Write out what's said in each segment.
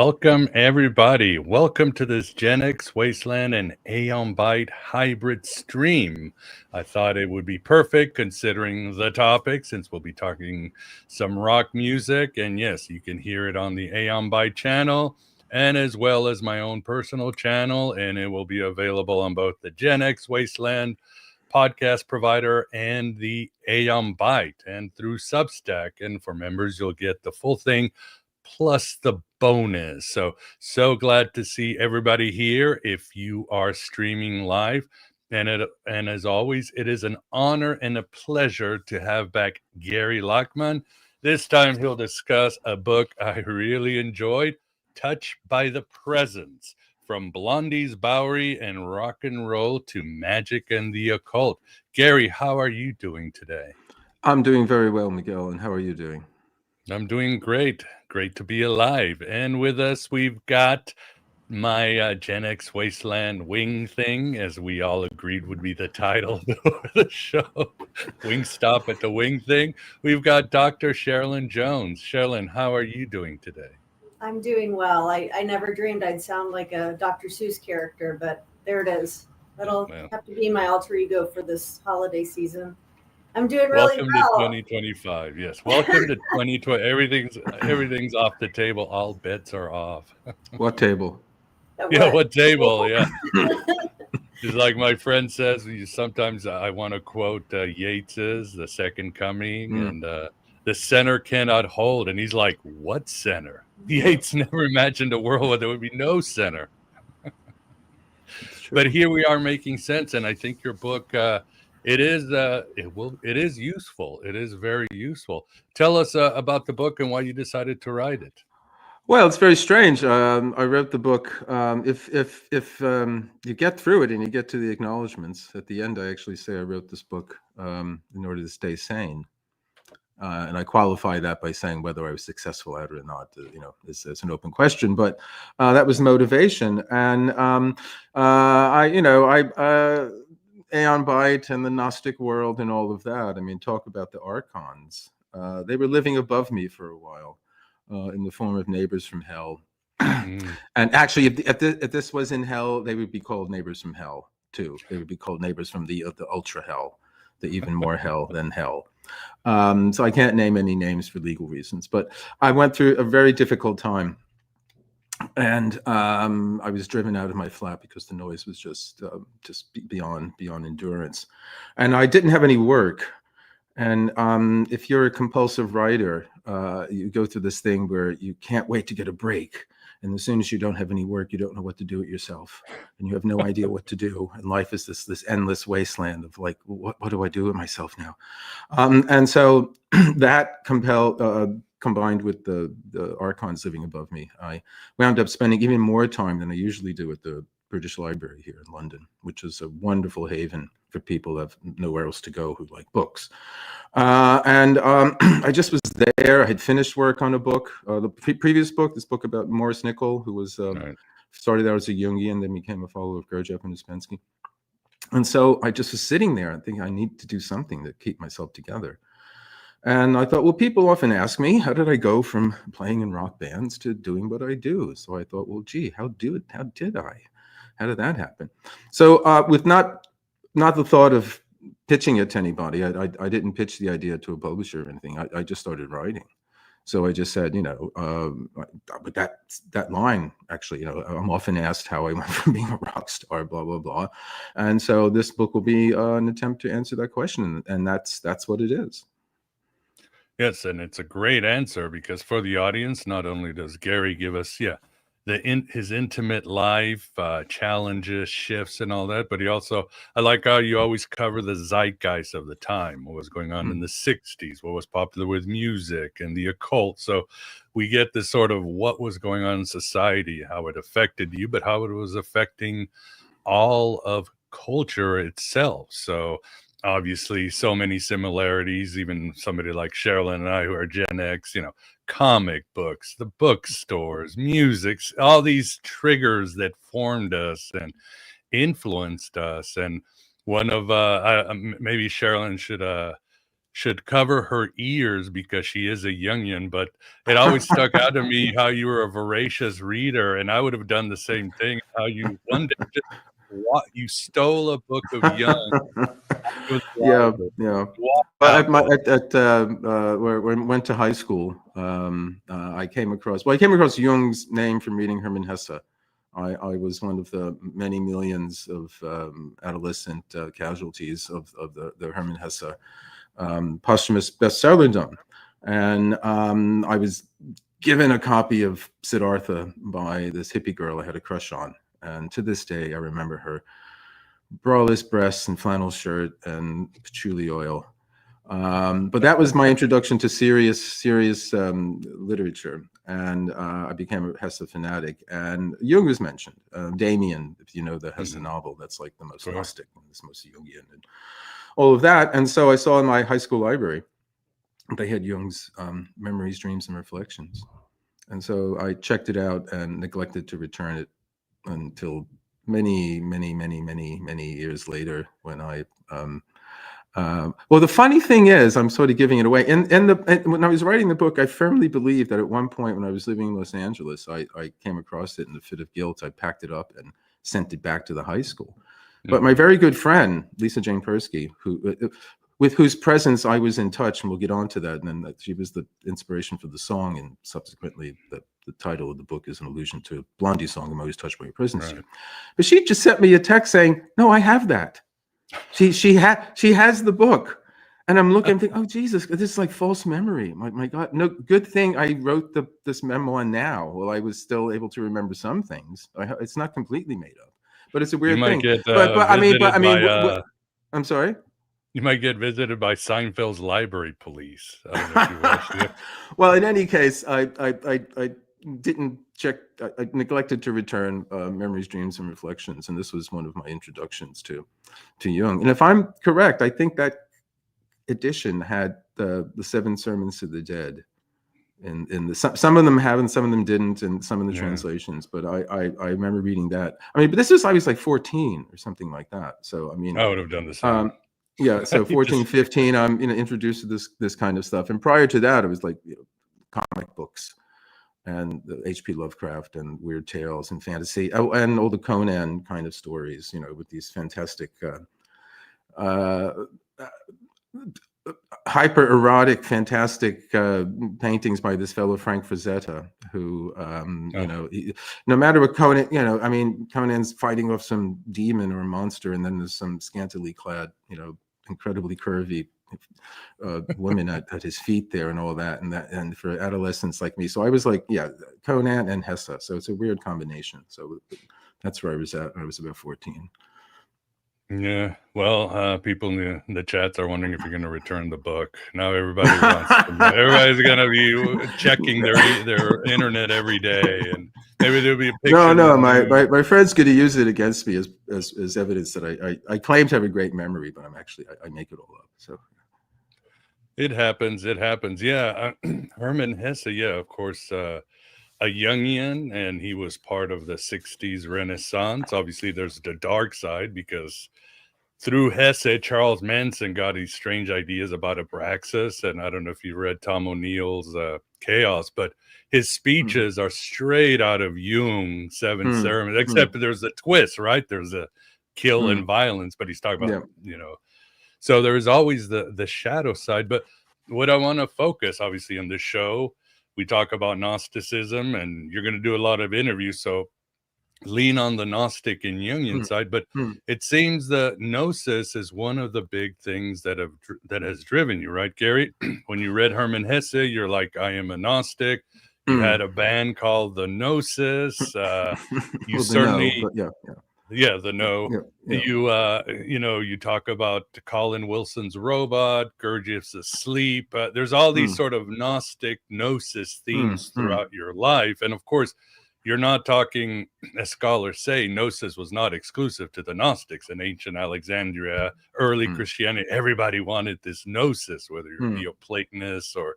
Welcome, everybody. Welcome to this Gen X Wasteland and Aeon Byte hybrid stream. I thought it would be perfect considering the topic, since we'll be talking some rock music. And yes, you can hear it on the Aeon Byte channel and as well as my own personal channel. And it will be available on both the Gen X Wasteland podcast provider and the Aeon Byte and through Substack. And for members, you'll get the full thing plus the bonus. So glad to see everybody here. If you are streaming live, and as always, it is an honor and a pleasure to have back Gary Lachman. This time he'll discuss a book I really enjoyed, Touched by the Presence, from Blondie's Bowie and rock and roll to magic and the occult. Gary, how are you doing today? I'm doing very well, Miguel, and how are you doing? I'm doing great. Great to be alive. And with us, we've got my Gen X Wasteland Wing Thing, as we all agreed would be the title of the show. Wing Stop at the Wing Thing. We've got Dr. Sherilyn Jones. Sherilyn, how are you doing today? I'm doing well. I never dreamed I'd sound like a Dr. Seuss character, but there it is. That'll have to be my alter ego for this holiday season. I'm doing really welcome well. Welcome to 2025. Yes, welcome to 2020. Everything's off the table. All bets are off. What table? What table? Yeah. It's like my friend says, sometimes I want to quote Yeats's The Second Coming, and the center cannot hold. And he's like, what center? Yeats never imagined a world where there would be no center. But here we are making sense. And I think your book, it is useful. It is very useful. Tell us about the book and why you decided to write it. Well, it's very strange. I wrote the book. If you get through it and you get to the acknowledgments at the end, I actually say I wrote this book in order to stay sane, and I qualify that by saying whether I was successful at it or not. Is an open question, but that was motivation. And Aeon Byte and the Gnostic world and all of that. I mean, talk about the archons. They were living above me for a while in the form of neighbors from hell. And actually, if this was in hell, they would be called neighbors from hell, too. They would be called neighbors from the ultra hell, the even more hell than hell. So I can't name any names for legal reasons. But I went through a very difficult time. And I was driven out of my flat because the noise was just beyond endurance, and I didn't have any work. And if you're a compulsive writer, you go through this thing where you can't wait to get a break. And as soon as you don't have any work, you don't know what to do with yourself, and you have no idea what to do. And life is this endless wasteland of like, what do I do with myself now? And so that combined with the archons living above me, I wound up spending even more time than I usually do at the British Library here in London, which is a wonderful haven for people who have nowhere else to go who like books. I just was there. I had finished work on a book, the previous book, this book about Maurice Nicoll, who was started out as a Jungian, then became a follower of Gurdjieff and Ouspensky. And so I just was sitting there and thinking, I need to do something to keep myself together. And I thought, well, people often ask me, how did I go from playing in rock bands to doing what I do? So I thought, well, gee, how did I? How did that happen? So with not the thought of pitching it to anybody, I didn't pitch the idea to a publisher or anything. I just started writing. So I just said, but that line, actually, I'm often asked how I went from being a rock star, blah, blah, blah. And so this book will be an attempt to answer that question. And that's what it is. Yes, and it's a great answer because for the audience, not only does Gary give us, his intimate life, challenges, shifts, and all that, but he also, I like how you always cover the zeitgeist of the time, what was going on in the 60s, what was popular with music and the occult. So we get this sort of what was going on in society, how it affected you, but how it was affecting all of culture itself. So obviously so many similarities, even somebody like Sherilyn and I who are Gen X, comic books, the bookstores, music, all these triggers that formed us and influenced us. And one of maybe Sherilyn should cover her ears because she is a Jungian, but it always stuck out to me how you were a voracious reader, and I would have done the same thing. How you one day just you stole a book of Jung. It was Yeah, wild. yeah. You walked But out. where I went to high school, I came across Jung's name from reading Hermann Hesse. I was one of the many millions of adolescent casualties of the Hermann Hesse posthumous bestsellerdom. And I was given a copy of Siddhartha by this hippie girl I had a crush on. And to this day, I remember her braless breasts and flannel shirt and patchouli oil. But that was my introduction to serious literature. And I became a Hesse fanatic. And Jung was mentioned. Damien, if you know the Hesse novel, that's like the most Gnostic and the most Jungian and all of that. And so I saw in my high school library, they had Jung's Memories, Dreams, and Reflections. And so I checked it out and neglected to return it until many years later when I well, the funny thing is, I'm sort of giving it away. And when I was writing the book, I firmly believe that at one point when I was living in Los Angeles, I came across it in a fit of guilt. I packed it up and sent it back to the high school. But my very good friend, Lisa Jane Persky, with whose presence I was in touch, and we'll get on to that, and then she was the inspiration for the song, and subsequently the title of the book is an allusion to Blondie's song, I'm Always Touched by Your Presence. Right. But she just sent me a text saying, no, I have that. She has the book. And I'm looking, thinking, oh, Jesus, this is like false memory. My God, no, good thing I wrote this memoir now. Well, I was still able to remember some things. It's not completely made up, but it's a weird thing. I'm sorry? You might get visited by Seinfeld's library police. I don't know if you watched it. Well, in any case, I didn't check. I neglected to return Memories, Dreams, and Reflections, and this was one of my introductions to Jung. And if I'm correct, I think that edition had the 7 Sermons to the Dead. And some of them have, and some of them didn't, and some of the translations. But I remember reading that. I mean, but I was like 14 or something like that. So I mean, I would have done the same. Yeah, so 14, 15, I'm introduced to this kind of stuff. And prior to that, it was like comic books and the H.P. Lovecraft and weird tales and fantasy. Oh, and all the Conan kind of stories, with these fantastic hyper erotic, fantastic paintings by this fellow Frank Frazetta, who no matter what Conan, I mean, Conan's fighting off some demon or monster, and then there's some scantily clad, incredibly curvy women at his feet there and all that, and for adolescents like me. So I was like, Conan and Hesse. So it's a weird combination. So that's where I was at when I was about 14. Yeah, well, people in the chats are wondering if you're going to return the book. Now everybody wants to know. Everybody's going to be checking their internet every day, and maybe there'll be a picture. No, my friend's going to use it against me as evidence that I claim to have a great memory, but I make it all up. So it happens. Yeah, Hermann Hesse. Yeah, of course. A Jungian, and he was part of the 60s Renaissance. Obviously, there's the dark side because through Hesse, Charles Manson got these strange ideas about Abraxas. And I don't know if you read Tom O'Neill's Chaos, but his speeches are straight out of Jung, 7 Sermons, except there's a twist, right? There's a kill and violence, but he's talking about, so there is always the shadow side. But what I want to focus, obviously, on this show, we talk about Gnosticism, and you're going to do a lot of interviews, so lean on the Gnostic and Jungian side. But it seems that Gnosis is one of the big things that has driven you, right, Gary? When you read Hermann Hesse, you're like, I am a Gnostic. You had a band called the Gnosis. You certainly, the No. You talk about Colin Wilson's Robot, Gurdjieff's Asleep. There's all these sort of Gnostic Gnosis themes throughout your life. And of course, you're not talking, as scholars say, Gnosis was not exclusive to the Gnostics in ancient Alexandria, early Christianity. Everybody wanted this Gnosis, whether you're Neoplatonist or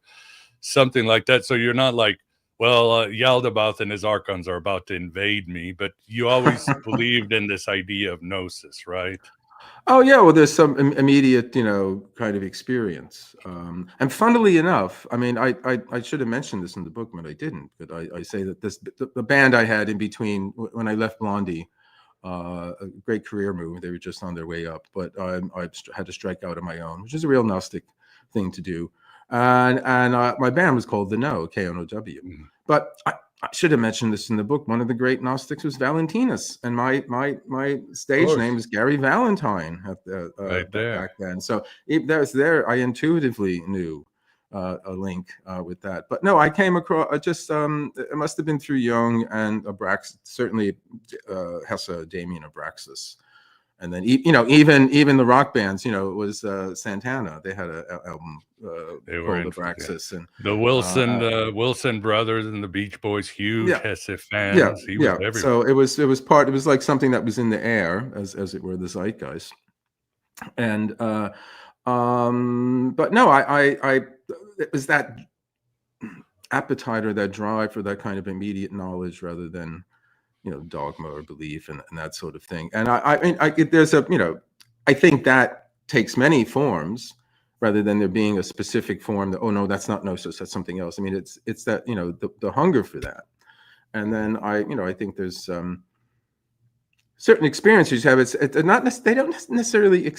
something like that. So you're not like, well, Yaldabaoth and his archons are about to invade me, but you always believed in this idea of Gnosis, right? Oh yeah, well, there's some immediate, kind of experience. And funnily enough, I mean, I should have mentioned this in the book, but I didn't. But I say that the band I had in between when I left Blondie, a great career move. They were just on their way up, but I had to strike out on my own, which is a real Gnostic thing to do. And my band was called the No, K-N-O-W. Mhm. But I should have mentioned this in the book. One of the great Gnostics was Valentinus, and my stage name is Gary Valentine Right there. back then. So that was there. I intuitively knew a link with that. But no, I came across it must have been through Jung and Abraxas, certainly Hesse, Damien Abraxas. And then, even the rock bands, it was Santana. They had an album called Abraxas. And the Wilson brothers and the Beach Boys, huge Hesse fans. Yeah, he was everywhere. So it was like something that was in the air, as it were, the zeitgeist. And but no, it was that appetite or that drive for that kind of immediate knowledge rather than dogma or belief and that sort of thing. And I mean, there's I think that takes many forms rather than there being a specific form that, oh no, that's not gnosis, that's something else. I mean, it's that, the hunger for that. And then I think there's certain experiences you have. They don't necessarily,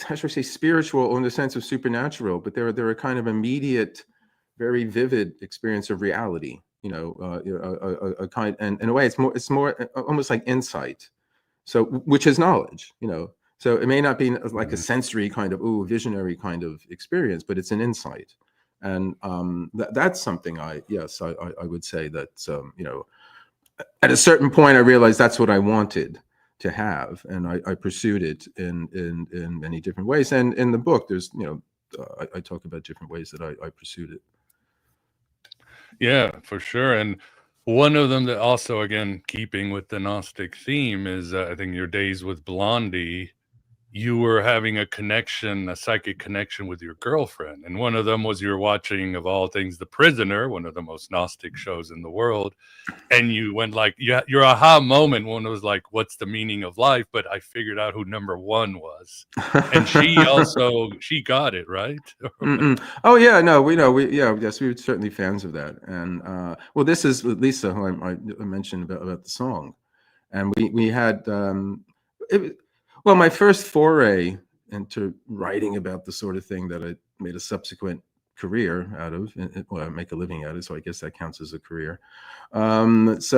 how should I say, spiritual or in the sense of supernatural, but they're a kind of immediate, very vivid experience of reality. A kind, and in a way, it's more almost like insight. So, which is knowledge. So it may not be like a sensory kind of visionary kind of experience, but it's an insight, and that's something I would say that at a certain point I realized that's what I wanted to have, and I pursued it in many different ways. And in the book, there's I talk about different ways that I pursued it. Yeah, for sure. And one of them that also, again, keeping with the Gnostic theme is, I think your days with Blondie, you were having a psychic connection with your girlfriend. And one of them was you're watching, of all things, The Prisoner, one of the most Gnostic shows in the world. And you went like, your aha moment one was like, what's the meaning of life? But I figured out who number one was. And she got it, right? Oh yeah, no, yes, we were certainly fans of that. And well, this is Lisa, who I mentioned about the song. And we had, well, my first foray into writing about the sort of thing that I made a subsequent career out of, well, I make a living out of, so I guess that counts as a career. The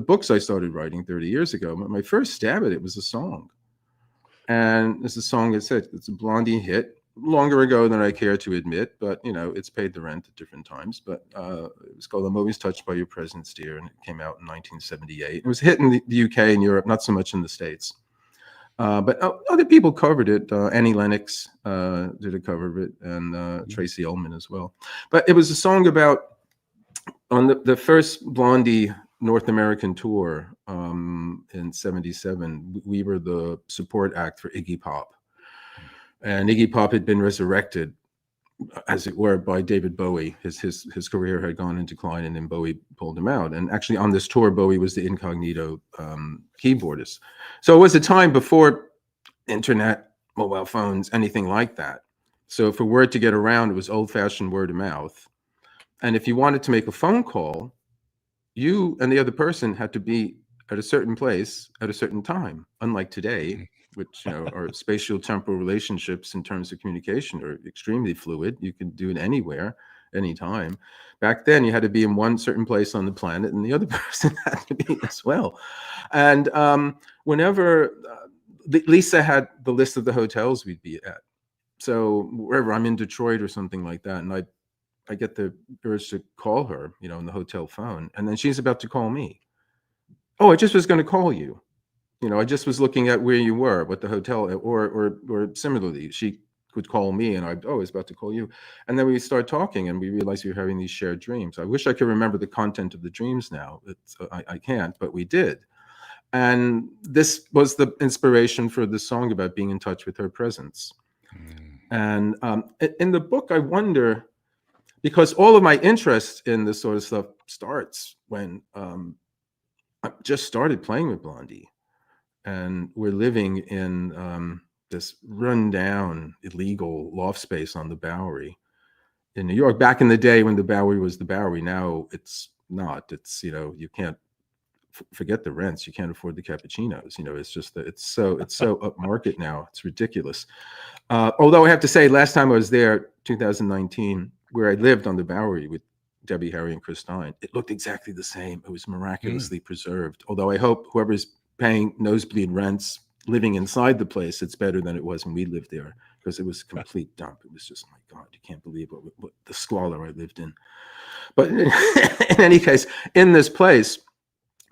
books I started writing 30 years ago, my first stab at it was a song. And it's a song, it's a Blondie hit, longer ago than I care to admit, but it's paid the rent at different times. But it was called "I'm Always Touched by Your Presence, Dear," and it came out in 1978. It was a hit in the UK and Europe, not so much in the States. But other people covered it. Annie Lennox did a cover of it, and Tracy Ullman as well. But it was a song about, on the first Blondie North American tour in '77, we were the support act for Iggy Pop. And Iggy Pop had been resurrected, as it were, by David Bowie. His career had gone in decline, and then Bowie pulled him out. And actually on this tour, Bowie was the incognito keyboardist. So it was a time before internet, mobile phones, anything like that. So for word to get around, it was old-fashioned word of mouth. And if you wanted to make a phone call, you and the other person had to be at a certain place at a certain time, unlike today, which our spatial temporal relationships in terms of communication are extremely fluid. You can do it anywhere, anytime. Back then, you had to be in one certain place on the planet, and the other person had to be as well. And whenever Lisa had the list of the hotels we'd be at, so wherever I'm in Detroit or something like that, and I get the urge to call her, on the hotel phone, and then she's about to call me. Oh, I just was going to call you. I just was looking at where you were, what the hotel, or similarly, she would call me, and I was about to call you. And then we start talking, and we realize we were having these shared dreams. I wish I could remember the content of the dreams now. I can't, but we did. And this was the inspiration for the song about being in touch with her presence. And in the book, I wonder, because all of my interest in this sort of stuff starts when I just started playing with Blondie. and we're living in this rundown, illegal loft space on the Bowery in New York. Back in the day when the Bowery was the Bowery, now it's not. It's, you know, you can't forget the rents. You can't afford the cappuccinos. You know, it's just that it's so upmarket now. It's ridiculous. Although I have to say, last time I was there, 2019, where I lived on the Bowery with Debbie, Harry, and Christine, it looked exactly the same. It was miraculously preserved. Although I hope whoever's paying nosebleed rents living inside the place, it's better than it was when we lived there, because it was a complete dump. It was just, my God, you can't believe what the squalor I lived in. But in any case, in this place,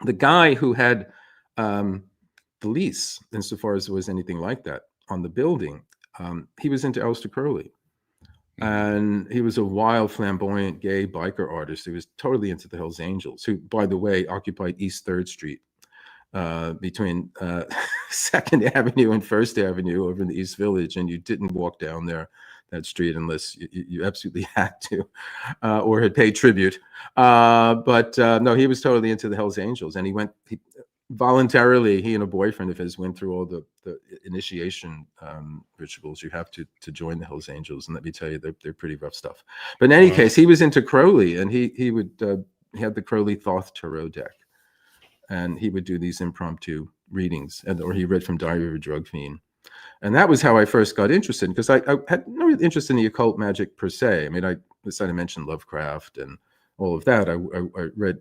the guy who had the lease, insofar as there was anything like that on the building, he was into Aleister Crowley. And he was a wild, flamboyant, gay biker artist who was totally into the Hells Angels, who, by the way, occupied East 3rd Street between 2nd Avenue and 1st Avenue over in the East Village. And you didn't walk down that street unless you absolutely had to or had paid tribute. But no, he was totally into the Hells Angels. And voluntarily, he and a boyfriend of his went through all the initiation rituals you have to join the Hells Angels. And let me tell you, they're pretty rough stuff. But in any case, he was into Crowley, and he had the Crowley Thoth Tarot deck. And he would do these impromptu readings, or he read from Diary of a Drug Fiend. And that was how I first got interested, because I had no interest in the occult magic per se. I mean, I mentioned Lovecraft and all of that. I read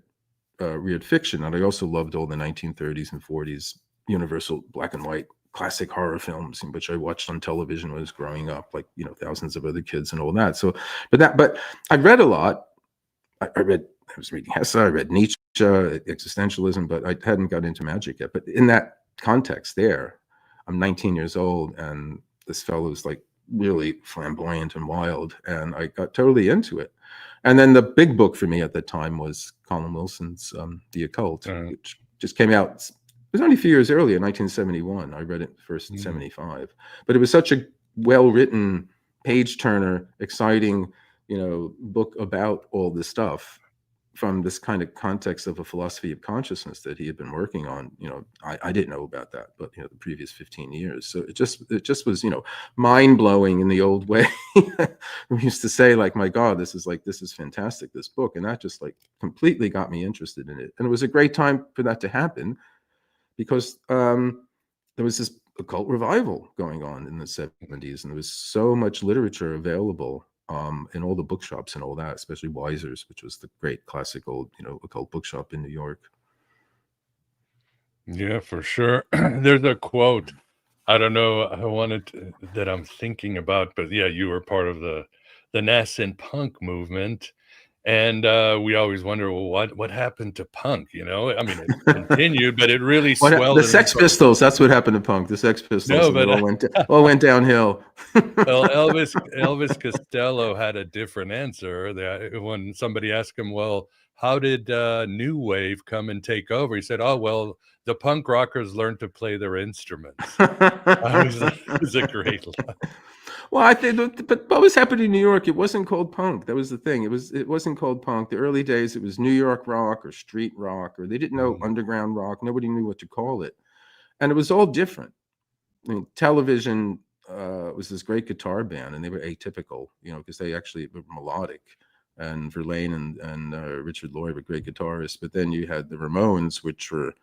weird fiction, and I also loved all the 1930s and 40s Universal black and white classic horror films, in which I watched on television when I was growing up, like, you know, thousands of other kids and all that. So, but I read a lot. I was reading Hesse, I read Nietzsche, existentialism, but I hadn't got into magic yet. But in that context there, I'm 19 years old, and this fellow's like really flamboyant and wild, and I got totally into it. And then the big book for me at the time was Colin Wilson's The Occult, which just came out. It was only a few years earlier, 1971. I read it first in 75. But it was such a well-written, page-turner, exciting, you know, book about all this stuff from this kind of context of a philosophy of consciousness that he had been working on. You know, I didn't know about that, but, you know, the previous 15 years. So it just was, you know, mind blowing in the old way. We used to say, like, my God, this is fantastic, this book. And that just like completely got me interested in it. And it was a great time for that to happen, because there was this occult revival going on in the 70s, and there was so much literature available in all the bookshops and all that, especially Weiser's, which was the great classic old, you know, occult bookshop in New York. Yeah, for sure. There's a quote, I don't know, that I'm thinking about, but yeah, you were part of the nascent punk movement. And we always wonder, well, what happened to punk? You know, I mean, it continued, but it really swelled. The Sex Pistols, that's what happened to punk. The Sex Pistols, no, all went downhill. Well, Elvis Costello had a different answer. When somebody asked him, well, how did New Wave come and take over? He said, oh, well, the punk rockers learned to play their instruments. It was a great line. Well, I think, but what was happening in New York, it wasn't called punk. That was the thing. It wasn't called punk. The early days, it was New York rock or street rock, or they didn't know underground rock. Nobody knew what to call it. And it was all different. I mean, Television was this great guitar band, and they were atypical, you know, because they actually were melodic. And Verlaine and Richard Lloyd were great guitarists. But then you had the Ramones, which were,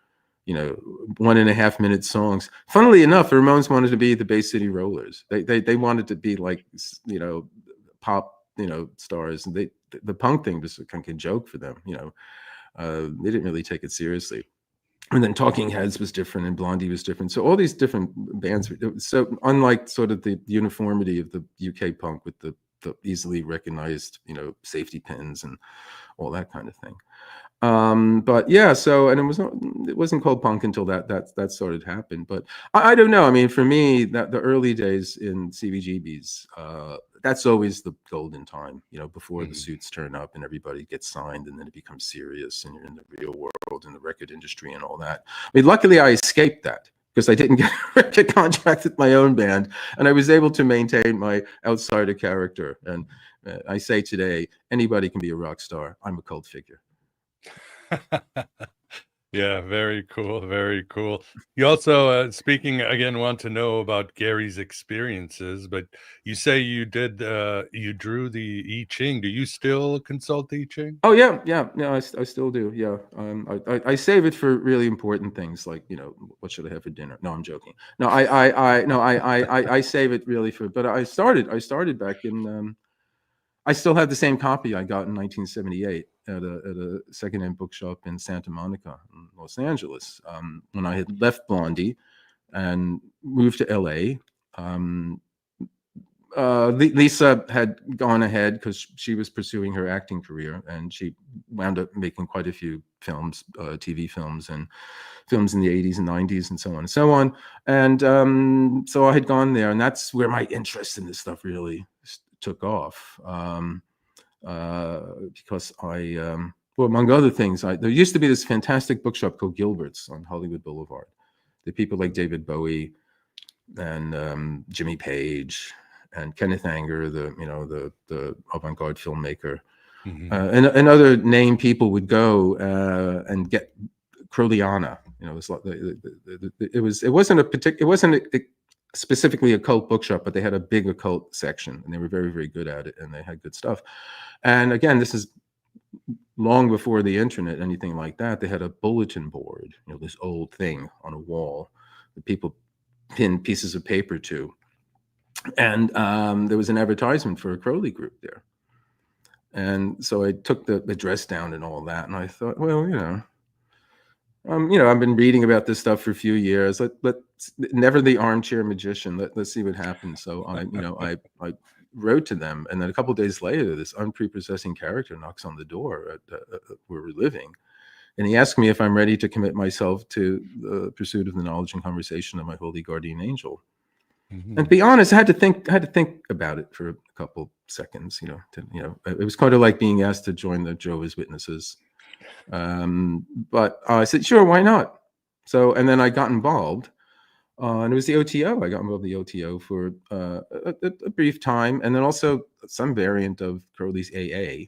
you know, 1.5 minute songs. Funnily enough, the Ramones wanted to be the Bay City Rollers. They wanted to be like, you know, pop, you know, stars. And the punk thing was a kind of joke for them, you know. They didn't really take it seriously. And then Talking Heads was different, and Blondie was different. So all these different bands. So unlike sort of the uniformity of the UK punk with the easily recognized, you know, safety pins and all that kind of thing. But yeah, so, and it wasn't called punk until that started to happen. But I don't know. I mean, for me, that the early days in CBGBs, that's always the golden time, you know, before the suits turn up and everybody gets signed, and then it becomes serious and you're in the real world in the record industry and all that. I mean, luckily I escaped that, because I didn't get a record contract with my own band, and I was able to maintain my outsider character. And I say today, anybody can be a rock star. I'm a cult figure. Yeah, very cool, very cool. You also, speaking again, want to know about Gary's experiences, but you say you did, you drew the I Ching. Do you still consult the I Ching? Oh yeah, yeah, no, I still do. Yeah, I save it for really important things like what should I have for dinner? No, I'm joking. No, I save it really for. But I started back in. I still have the same copy I got in 1978 at a secondhand bookshop in Santa Monica, in Los Angeles, when I had left Blondie and moved to LA. Lisa had gone ahead because she was pursuing her acting career, and she wound up making quite a few films, TV films, and films in the 80s and 90s, and so on and so on. And so I had gone there, and that's where my interest in this stuff really took off. Because well, among other things, there used to be this fantastic bookshop called Gilbert's on Hollywood Boulevard. The people like David Bowie and Jimmy Page and Kenneth Anger, the avant-garde filmmaker, and other named people would go and get Crowleyana. It wasn't specifically occult bookshop, but they had a big occult section, and they were very, very good at it, and they had good stuff. And again, this is long before the internet, anything like that. They had a bulletin board, this old thing on a wall that people pinned pieces of paper to. And there was an advertisement for a Crowley group there. And so I took the address down and all that. And I thought, well, I've been reading about this stuff for a few years. Never the armchair magician. Let's see what happens. So I wrote to them, and then a couple of days later, this unprepossessing character knocks on the door at where we're living, and he asked me if I'm ready to commit myself to the pursuit of the knowledge and conversation of my holy guardian angel. And to be honest, I had to think about it for a couple seconds. It was kind of like being asked to join the Jehovah's Witnesses. But I said, sure, why not? So, and then I got involved, and it was the O.T.O. I got involved in the O.T.O. for a brief time, and then also some variant of Crowley's AA.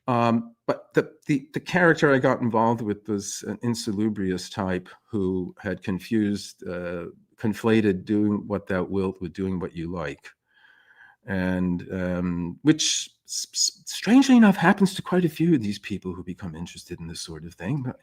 But the character I got involved with was an insalubrious type who had conflated doing what thou wilt with doing what you like, and which strangely enough happens to quite a few of these people who become interested in this sort of thing. But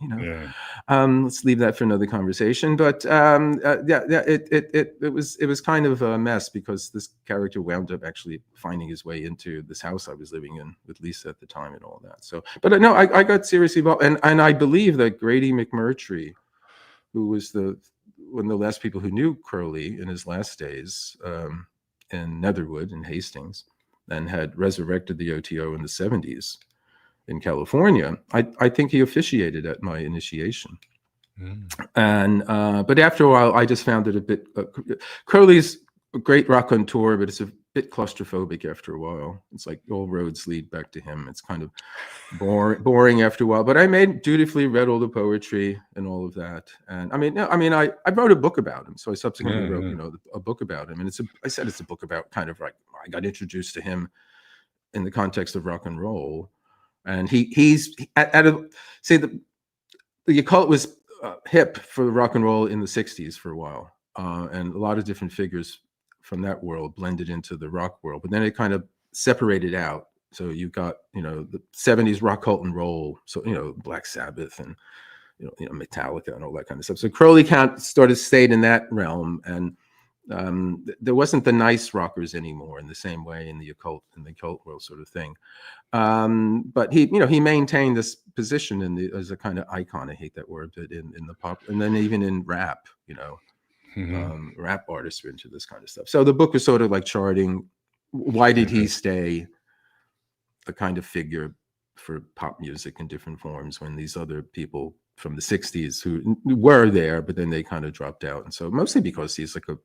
let's leave that for another conversation. But it was kind of a mess, because this character wound up actually finding his way into this house I was living in with Lisa at the time and all that. So, but no, I got seriously involved, and I believe that Grady McMurtry, who was one of the last people who knew Crowley in his last days in Netherwood and Hastings, and had resurrected the O.T.O. in the 70s in California. I think he officiated at my initiation. And but after a while, I just found it a bit. Crowley's a great raconteur, but it's a bit claustrophobic after a while. It's like all roads lead back to him. It's kind of boring after a while. But I dutifully read all the poetry and all of that. And I wrote a book about him. So I subsequently wrote, a book about him. And I said it's a book about kind of like, I got introduced to him in the context of rock and roll. And he's the occult was hip for rock and roll in the 60s for a while. And a lot of different figures from that world blended into the rock world, but then it kind of separated out. So you got, the 70s rock, cult, and roll. So, Black Sabbath and, Metallica and all that kind of stuff. So Crowley stayed in that realm, and there wasn't the nice rockers anymore in the same way in the occult world sort of thing. But he maintained this position as a kind of icon. I hate that word, but in the pop, and then even in rap, rap artists are into this kind of stuff. So the book was sort of like charting, why did he stay a kind of figure for pop music in different forms when these other people from the 60s who were there, but then they kind of dropped out. And so mostly because he's like a,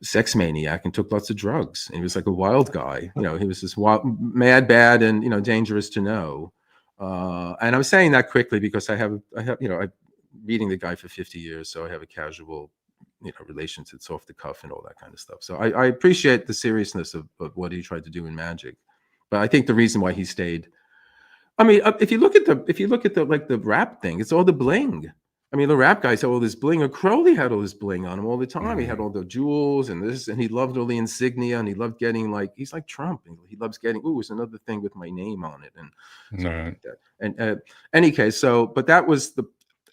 sex maniac and took lots of drugs. And he was like a wild guy. He was this wild, mad, bad, and, dangerous to know. And I'm saying that quickly because I've reading the guy for 50 years. So I have a casual, relations. It's off the cuff and all that kind of stuff. So I appreciate the seriousness of what he tried to do in magic. But I think the reason why he stayed I mean, if you look at the like the rap thing, it's all the bling. I mean, the rap guys had all this bling. Or Crowley had all this bling on him all the time. He had all the jewels and this, and he loved all the insignia, and he loved getting he's like Trump. He loves getting. Ooh, it's another thing with my name on it and something like that. And any case, but that was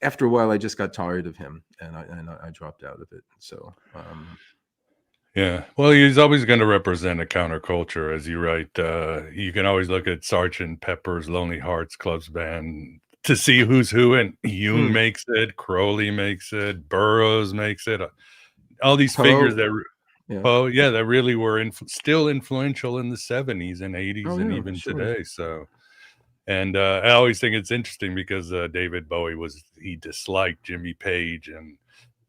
after a while, I just got tired of him, and I dropped out of it. So. Yeah, well, he's always going to represent a counterculture, as you write. You can always look at Sgt. Pepper's Lonely Hearts Club Band to see who's who, and Jung makes it, Crowley makes it, Burroughs makes it. All these figures that, that really were still influential in the 70s and 80s and even today. So, and I always think it's interesting because David Bowie he disliked Jimmy Page and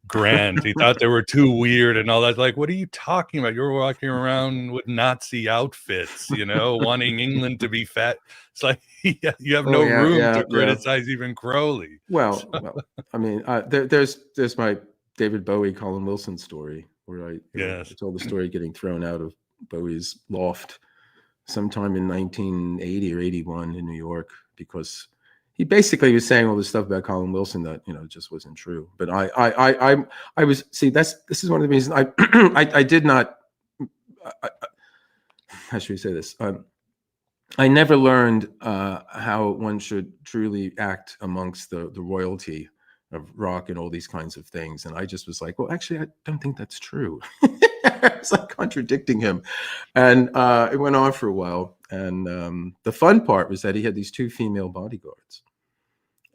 Grant. He thought they were too weird and all that. Like, what are you talking about? You're walking around with Nazi outfits, wanting England to be fat. It's like you have no room to criticize even Crowley. Well, I mean, there's my David Bowie, Colin Wilson story where I told the story getting thrown out of Bowie's loft sometime in 1980 or 81 in New York because he basically was saying all this stuff about Colin Wilson that just wasn't true. But I was this is one of the reasons I did not. How should we say this? I never learned how one should truly act amongst the royalty of rock and all these kinds of things, and I just was like, well, actually, I don't think that's true. It's like contradicting him, and it went on for a while. And the fun part was that he had these 2 female bodyguards.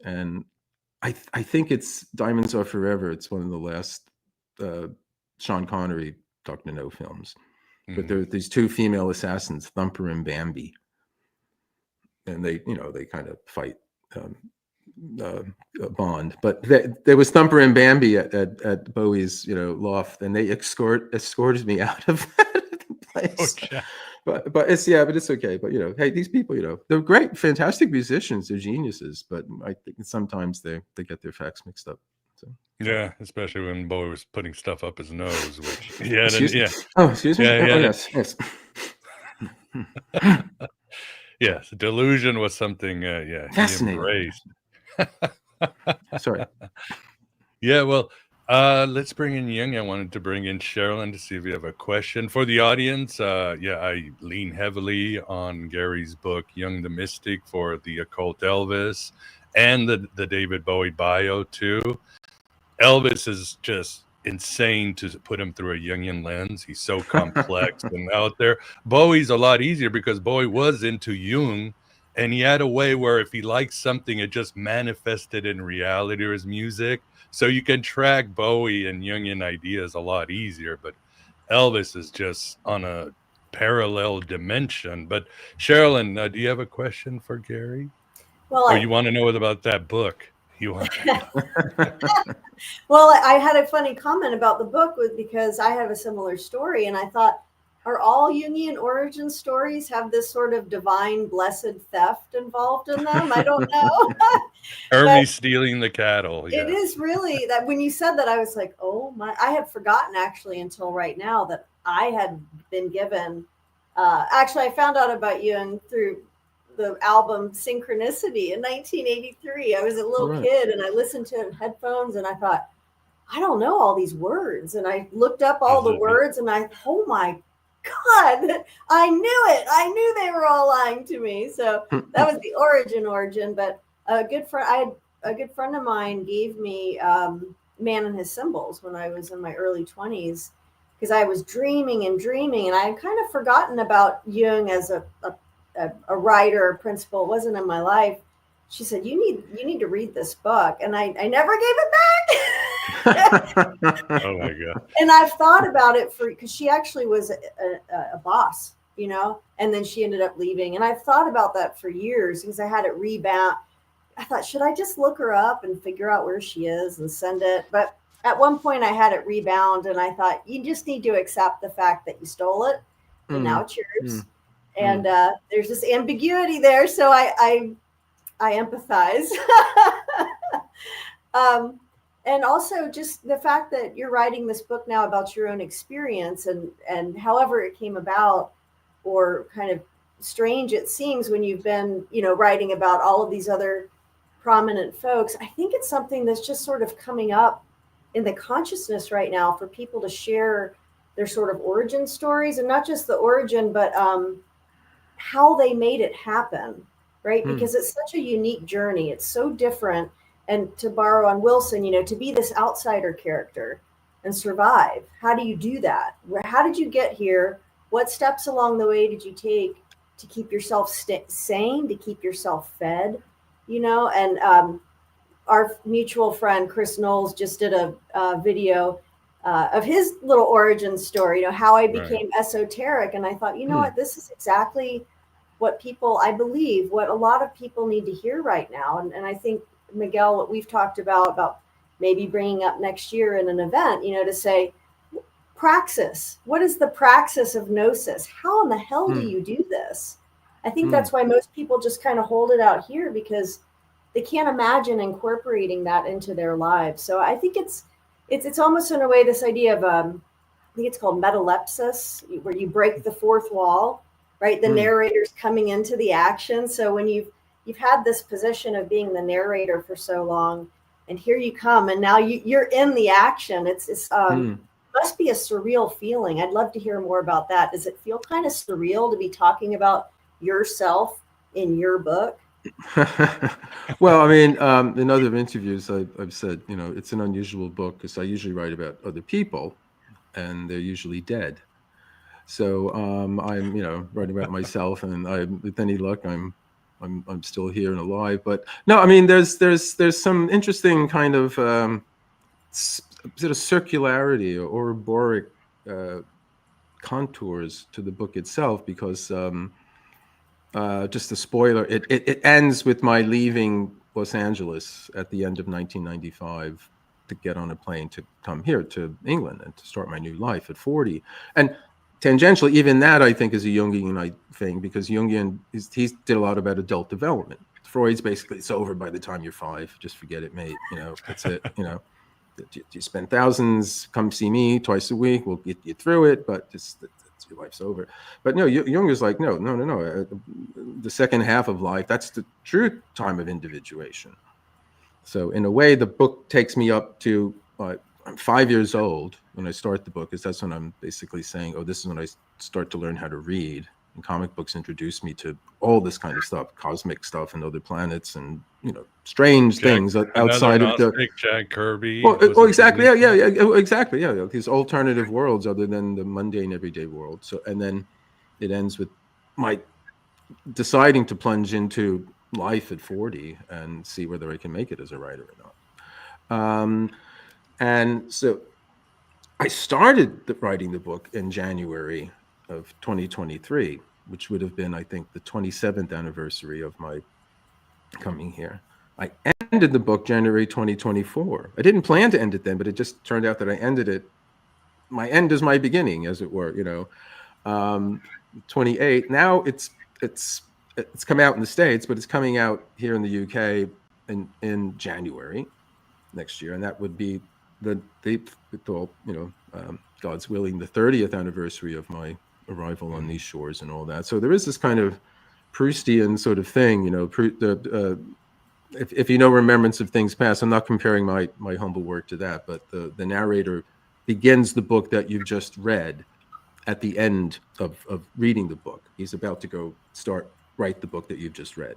And I think it's Diamonds Are Forever. It's one of the last Sean Connery Dr. No films. But there are these 2 female assassins, Thumper and Bambi. And they kind of fight Bond. But there was Thumper and Bambi at Bowie's, loft, and they escorted me out of that place. Oh, but it's okay. But hey, these people, they're great, fantastic musicians. They're geniuses. But I think sometimes they get their facts mixed up. So. Yeah, especially when Bowie was putting stuff up his nose. Which Oh, excuse me. Yes. Yes, delusion was something. Fascinating. He embraced. Sorry. Yeah, well. Let's bring in Jung. I wanted to bring in Sherilyn to see if you have a question for the audience. I lean heavily on Gary's book, Jung the Mystic, for the Occult Elvis, and the David Bowie bio too. Elvis is just insane to put him through a Jungian lens. He's so complex and out there. Bowie's a lot easier because Bowie was into Jung, and he had a way where if he liked something, it just manifested in reality or his music. So you can track Bowie and Jungian ideas a lot easier, but Elvis is just on a parallel dimension. But Sherilyn, do you have a question for Gary? Well, you want to know about that book? Well, I had a funny comment about the book because I have a similar story, and I thought, are all Jungian origin stories have this sort of divine blessed theft involved in them? I don't know. Hermes stealing the cattle. Yeah. It is really that when you said that, I was like, oh my, I had forgotten actually until right now that I had been given, actually I found out about Jung through the album Synchronicity in 1983. I was a little kid and I listened to it in headphones and I thought, I don't know all these words. And I looked up all the words and oh my God, I knew it. I knew they were all lying to me. So that was the origin. But a good friend of mine gave me Man and His Symbols when I was in my early 20s because I was dreaming, and I had kind of forgotten about Jung as a writer, a principal. It wasn't in my life. She said, you need to read this book, and I never gave it back. Oh my God. And I've thought about it because she actually was a boss, and then she ended up leaving. And I've thought about that for years because I had it rebound. I thought, should I just look her up and figure out where she is and send it? But at one point I had it rebound and I thought, you just need to accept the fact that you stole it and now it's yours. And there's this ambiguity there. So I empathize. And also just the fact that you're writing this book now about your own experience and however it came about, or kind of strange it seems when you've been, writing about all of these other prominent folks. I think it's something that's just sort of coming up in the consciousness right now for people to share their sort of origin stories, and not just the origin, but how they made it happen, right? Because it's such a unique journey. It's so different. And to borrow on Wilson, to be this outsider character and survive. How do you do that? How did you get here? What steps along the way did you take to keep yourself sane, to keep yourself fed, And our mutual friend, Chris Knowles, just did a video of his little origin story, how I became esoteric. And I thought, what, this is exactly what people, I believe, what a lot of people need to hear right now. And I think, Miguel, what we've talked about maybe bringing up next year in an event, to say, praxis, what is the praxis of gnosis? How in the hell do you do this? I think that's why most people just kind of hold it out here, because they can't imagine incorporating that into their lives. So I think it's almost in a way this idea of, I think it's called metalepsis, where you break the fourth wall, right? The narrator's coming into the action. So when you've had this position of being the narrator for so long, and here you come, and now you're in the action. It's must be a surreal feeling. I'd love to hear more about that. Does it feel kind of surreal to be talking about yourself in your book? Well, I mean, in other interviews, I've said, it's an unusual book because I usually write about other people, and they're usually dead. So I'm, writing about myself, and with any luck, I'm still here and alive. But no, I mean, there's some interesting kind of sort of circularity or Ouroboros contours to the book itself, because just a spoiler, it ends with my leaving Los Angeles at the end of 1995 to get on a plane to come here to England and to start my new life at 40. And tangentially, even that, I think, is a Jungian thing, because Jungian, he did a lot about adult development. Freud's basically, it's over by the time you're 5. Just forget it, mate. That's it. You spend thousands, come see me twice a week. We'll get you through it, but your life's over. But no, Jung is like, no. The second half of life, that's the true time of individuation. So in a way, the book takes me up to, I'm 5 years old when I start the book, because that's when I'm basically saying, this is when I start to learn how to read. And comic books introduced me to all this kind of stuff, cosmic stuff and other planets and, strange things outside of the Jack Kirby. Oh, exactly. Yeah, exactly. Yeah. These alternative worlds other than the mundane everyday world. So, and then it ends with my deciding to plunge into life at 40 and see whether I can make it as a writer or not. And so I started writing the book in January of 2023, which would have been, I think, the 27th anniversary of my coming here. I ended the book January 2024. I didn't plan to end it then, but it just turned out that I ended it. My end is my beginning, as it were, 28. Now it's come out in the States, but it's coming out here in the UK in January next year. And that would be God's willing, the 30th anniversary of my arrival on these shores and all that. So there is this kind of Proustian sort of thing, if remembrance of things past. I'm not comparing my humble work to that, but the narrator begins the book that you've just read at the end of reading the book. He's about to go write the book that you've just read.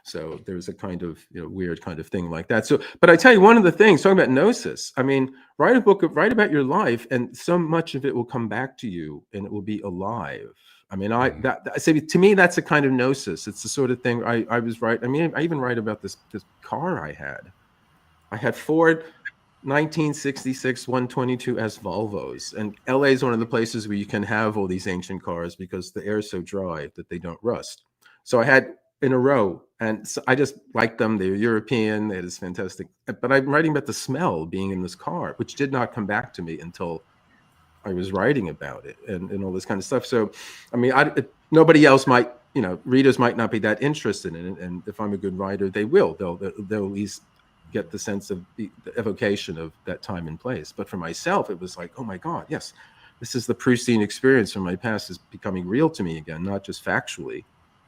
So there's a kind of weird kind of thing like that. So, but I tell you, one of the things, talking about gnosis, I mean, write about your life, and so much of it will come back to you, and it will be alive. I mean, I say, to me, that's a kind of gnosis. It's the sort of thing I was right. I mean, I even write about this car I had. I had Ford 1966 122S Volvos, and LA is one of the places where you can have all these ancient cars because the air is so dry that they don't rust. So I had in a row, and so I just liked them. They were European. They had this fantastic. But I'm writing about the smell being in this car, which did not come back to me until I was writing about it and all this kind of stuff. So, I mean, nobody else might, readers might not be that interested in it. And if I'm a good writer, they will. They'll at least get the sense of the evocation of that time and place. But for myself, it was like, oh my God, yes, this is the pristine experience from my past is becoming real to me again, not just factually.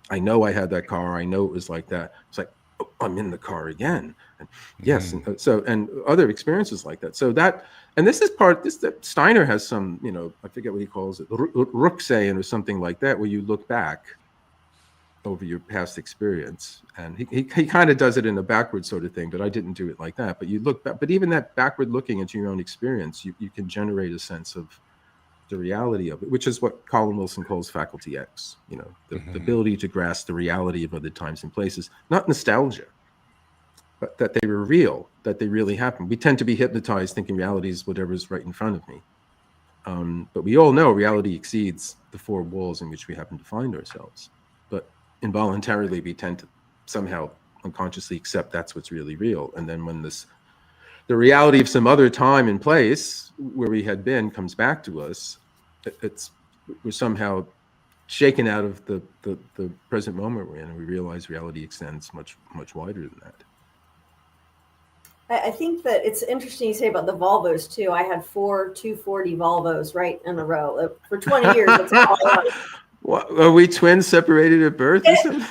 I know I had that car. I know it was like that. It's like, oh, I'm in the car again. And yes. And so, and other experiences like that. So that, and this is that Steiner has some, you know, I forget what he calls it, Rücksehen or something like that, where you look back over your past experience. And he kind of does it in a backward sort of thing, but I didn't do it like that. But you look back, but even that backward looking into your own experience, you can generate a sense of the reality of it, which is what Colin Wilson calls faculty X, you know, the ability to grasp the reality of other times and places, not nostalgia, but that they were real, that they really happened. We tend to be hypnotized thinking reality is whatever's right in front of me. But we all know reality exceeds the four walls in which we happen to find ourselves. But involuntarily, we tend to somehow unconsciously accept that's what's really real. And then when the reality of some other time and place where we had been comes back to us, we're somehow shaken out of the present moment we're in, and we realize reality extends much, much wider than that. I think that it's interesting you say about the Volvos too. I had 4 240 Volvos right in a row for 20 years. That's all I was. What, are we twins separated at birth? As soon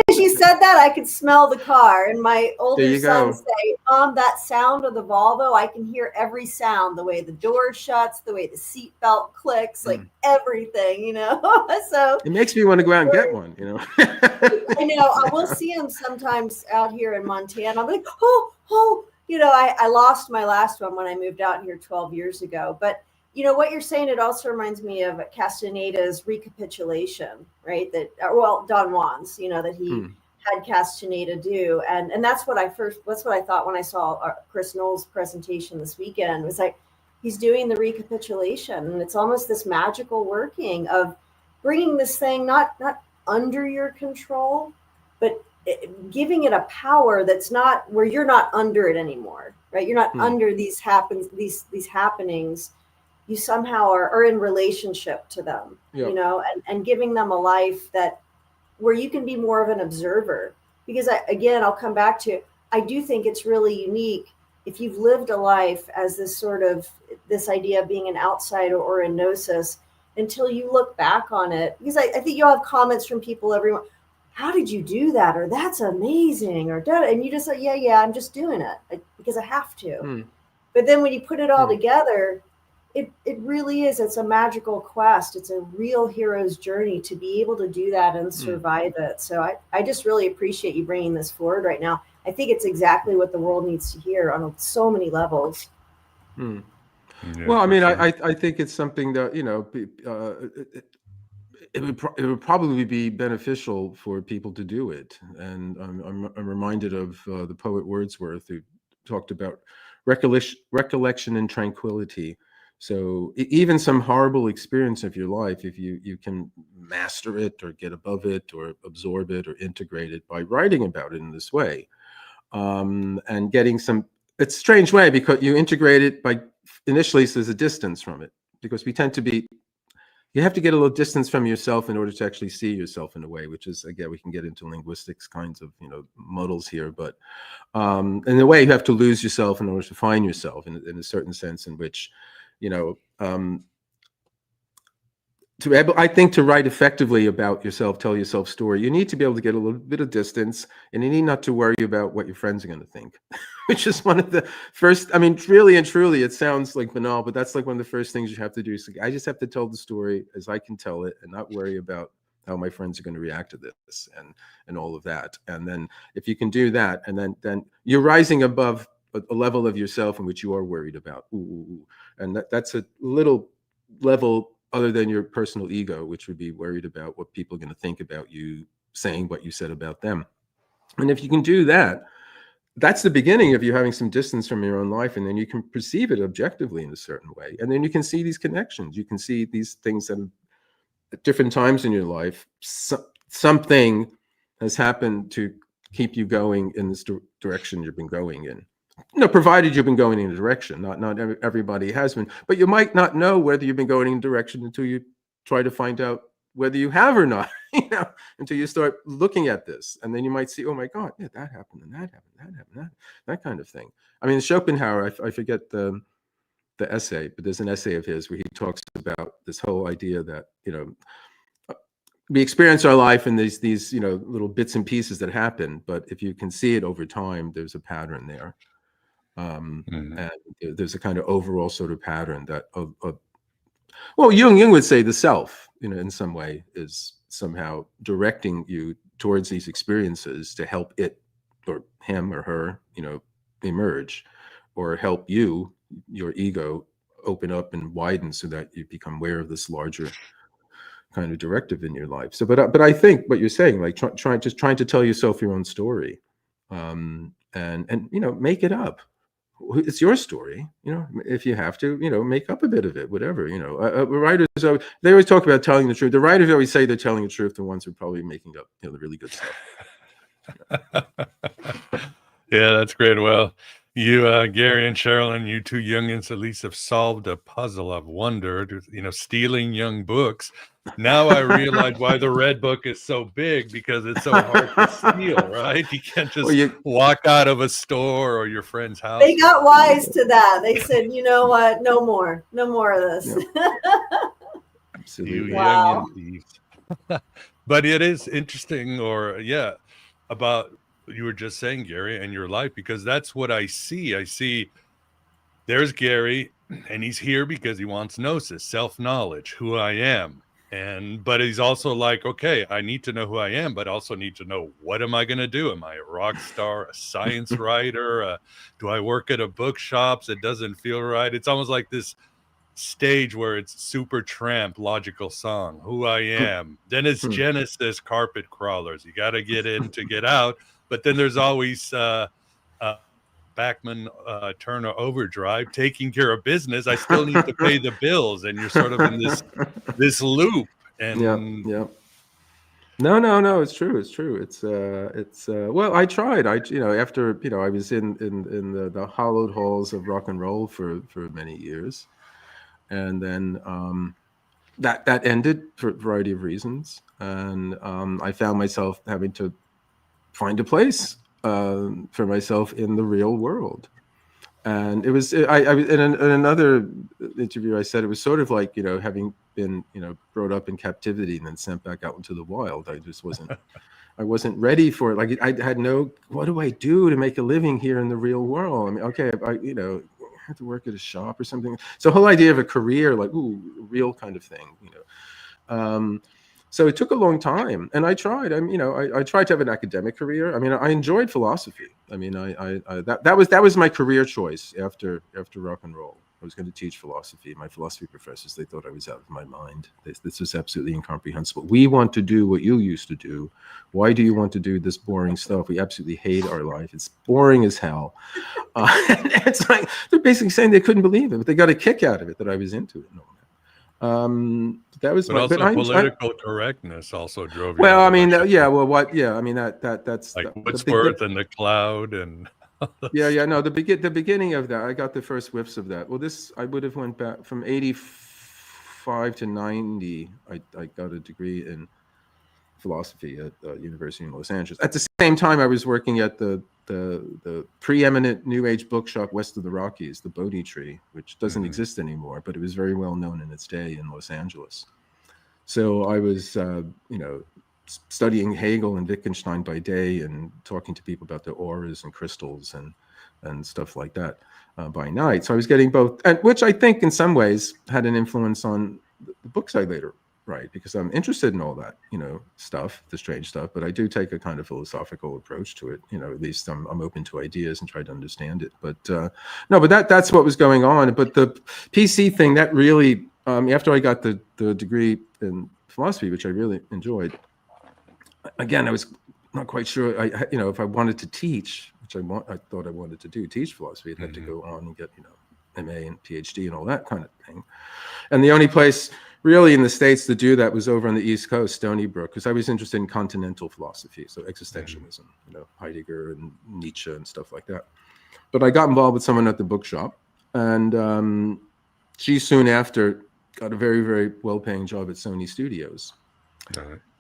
as you said that, I could smell the car. And my older son say, Mom, that sound of the Volvo, I can hear every sound, the way the door shuts, the way the seatbelt clicks, like everything, you know. So it makes me want to go out and get one, you know. I know. I will see them sometimes out here in Montana. I'm like, oh, you know, I lost my last one when I moved out here 12 years ago. But you know, what you're saying, it also reminds me of Castaneda's recapitulation, right? That, well, Don Juan's, you know, that he had Castaneda do. And that's what I thought when I saw Chris Knowles' presentation this weekend. It was like, he's doing the recapitulation. And it's almost this magical working of bringing this thing not under your control, but giving it a power that's not where you're not under it anymore, right? You're not under these happenings. You somehow are in relationship to them, you know, and giving them a life that where you can be more of an observer. Because I'll come back to, I do think it's really unique if you've lived a life as this idea of being an outsider or a gnosis until you look back on it. Because I think you'll have comments from people, everyone, how did you do that? Or that's amazing. And you just say, yeah, I'm just doing it because I have to. But then when you put it all together, it really is. It's a magical quest. It's a real hero's journey to be able to do that and survive it. So I just really appreciate you bringing this forward right now. I think it's exactly what the world needs to hear on so many levels. Yeah, well, I mean, sure. I think it's something that, you know, it would probably be beneficial for people to do it. And I'm reminded of the poet Wordsworth, who talked about recollection and tranquility. So even some horrible experience of your life, if you can master it or get above it or absorb it or integrate it by writing about it in this way, and getting it's a strange way because you integrate it by initially so there's a distance from it, because we tend to be, you have to get a little distance from yourself in order to actually see yourself in a way, which is, again, we can get into linguistics kinds of, you know, muddles here, but in a way you have to lose yourself in order to find yourself in a certain sense in which, you know, I think to write effectively about yourself, tell yourself story, you need to be able to get a little bit of distance, and you need not to worry about what your friends are going to think, which is one of the first, I mean, really and truly, it sounds like banal, but that's like one of the first things you have to do. So I just have to tell the story as I can tell it and not worry about how my friends are going to react to this and all of that. And then if you can do that, and then you're rising above a level of yourself in which you are worried about. And that's a little level other than your personal ego, which would be worried about what people are going to think about you saying what you said about them. And if you can do that, that's the beginning of you having some distance from your own life, and then you can perceive it objectively in a certain way. And then you can see these connections. You can see these things that at different times in your life, something has happened to keep you going in this direction you've been going in. You know, provided you've been going in a direction. Not everybody has been, but you might not know whether you've been going in a direction until you try to find out whether you have or not, you know, until you start looking at this. And then you might see, oh my God, yeah, that happened and that happened, that kind of thing. I mean, Schopenhauer, I forget the essay, but there's an essay of his where he talks about this whole idea that, we experience our life in these little bits and pieces that happen, but if you can see it over time, there's a pattern there. And there's a kind of overall sort of pattern that well, Jung would say the self, in some way is somehow directing you towards these experiences to help it or him or her, emerge, or help you, your ego, open up and widen so that you become aware of this larger kind of directive in your life. So, but I think what you're saying, like trying to tell yourself your own story, and make it up. It's your story, if you have to, make up a bit of it, whatever, writers, they always talk about telling the truth. The writers always say they're telling the truth. The ones who are probably making up, the really good stuff. Yeah, that's great. Well, you, Gary and Sherilyn, you two youngins at least have solved a puzzle I've wondered, stealing young books. Now I realize why the red book is so big, because it's so hard to steal, right? You can't just walk out of a store or your friend's house. They got wise to that. They said, you know what? No more of this. Yeah. Absolutely. Wow. But it is interesting, about you were just saying, Gary, and your life, because that's what I see. I see there's Gary, and he's here because he wants gnosis, self-knowledge, who I am. But he's also like, okay, I need to know who I am, but also need to know, what am I going to do? Am I a rock star, a science writer? Do I work at a bookshop? It doesn't feel right. It's almost like this stage where it's super tramp, logical song, who I am. Then it's Genesis, carpet crawlers. You got to get in to get out. But then there's always Bachman Turner Overdrive, taking care of business. I still need to pay the bills, and you're sort of in this loop. And yeah. No, it's true. It's well, I tried. After I was in the hallowed halls of rock and roll for many years, and then that ended for a variety of reasons, and I found myself having to find a place for myself in the real world. And it was, I in another interview, I said it was sort of like, having been, brought up in captivity and then sent back out into the wild. I just I wasn't ready for it. Like, I had what do I do to make a living here in the real world? I mean, okay, I have to work at a shop or something. So the whole idea of a career, like, real kind of thing, So it took a long time, and I tried. I tried to have an academic career. I mean, I enjoyed philosophy. I mean, that was my career choice after rock and roll. I was going to teach philosophy. My philosophy professors, they thought I was out of my mind. This was absolutely incomprehensible. We want to do what you used to do. Why do you want to do this boring stuff? We absolutely hate our life. It's boring as hell. It's like they're basically saying they couldn't believe it, but they got a kick out of it that I was into it. That was, but also political correctness also drove you. Well, I mean, I mean that's like Woodsworth and the Cloud and. No, the beginning of that, I got the first whiffs of that. Well, I would have went back from 85 to 90. I got a degree in philosophy at the University in Los Angeles. At the same time, I was working at the preeminent New Age bookshop west of the Rockies, the Bodhi Tree, which doesn't exist anymore, but it was very well known in its day in Los Angeles. So I was, studying Hegel and Wittgenstein by day and talking to people about the auras and crystals and stuff like that by night. So I was getting both, and which I think in some ways had an influence on the books I later write, because I'm interested in all that, stuff, the strange stuff, but I do take a kind of philosophical approach to it. At least I'm open to ideas and try to understand it. But that's what was going on. But the PC thing, that really, after I got the degree in philosophy, which I really enjoyed, again, I was not quite sure. If I wanted to teach, which I thought I wanted to do, teach philosophy, I'd have to go on and get, MA and PhD and all that kind of thing. And the only place really in the States to do that was over on the East Coast, Stony Brook, because I was interested in continental philosophy, so existentialism, Heidegger and Nietzsche and stuff like that. But I got involved with someone at the bookshop, and she soon after got a very, very well-paying job at Sony Studios.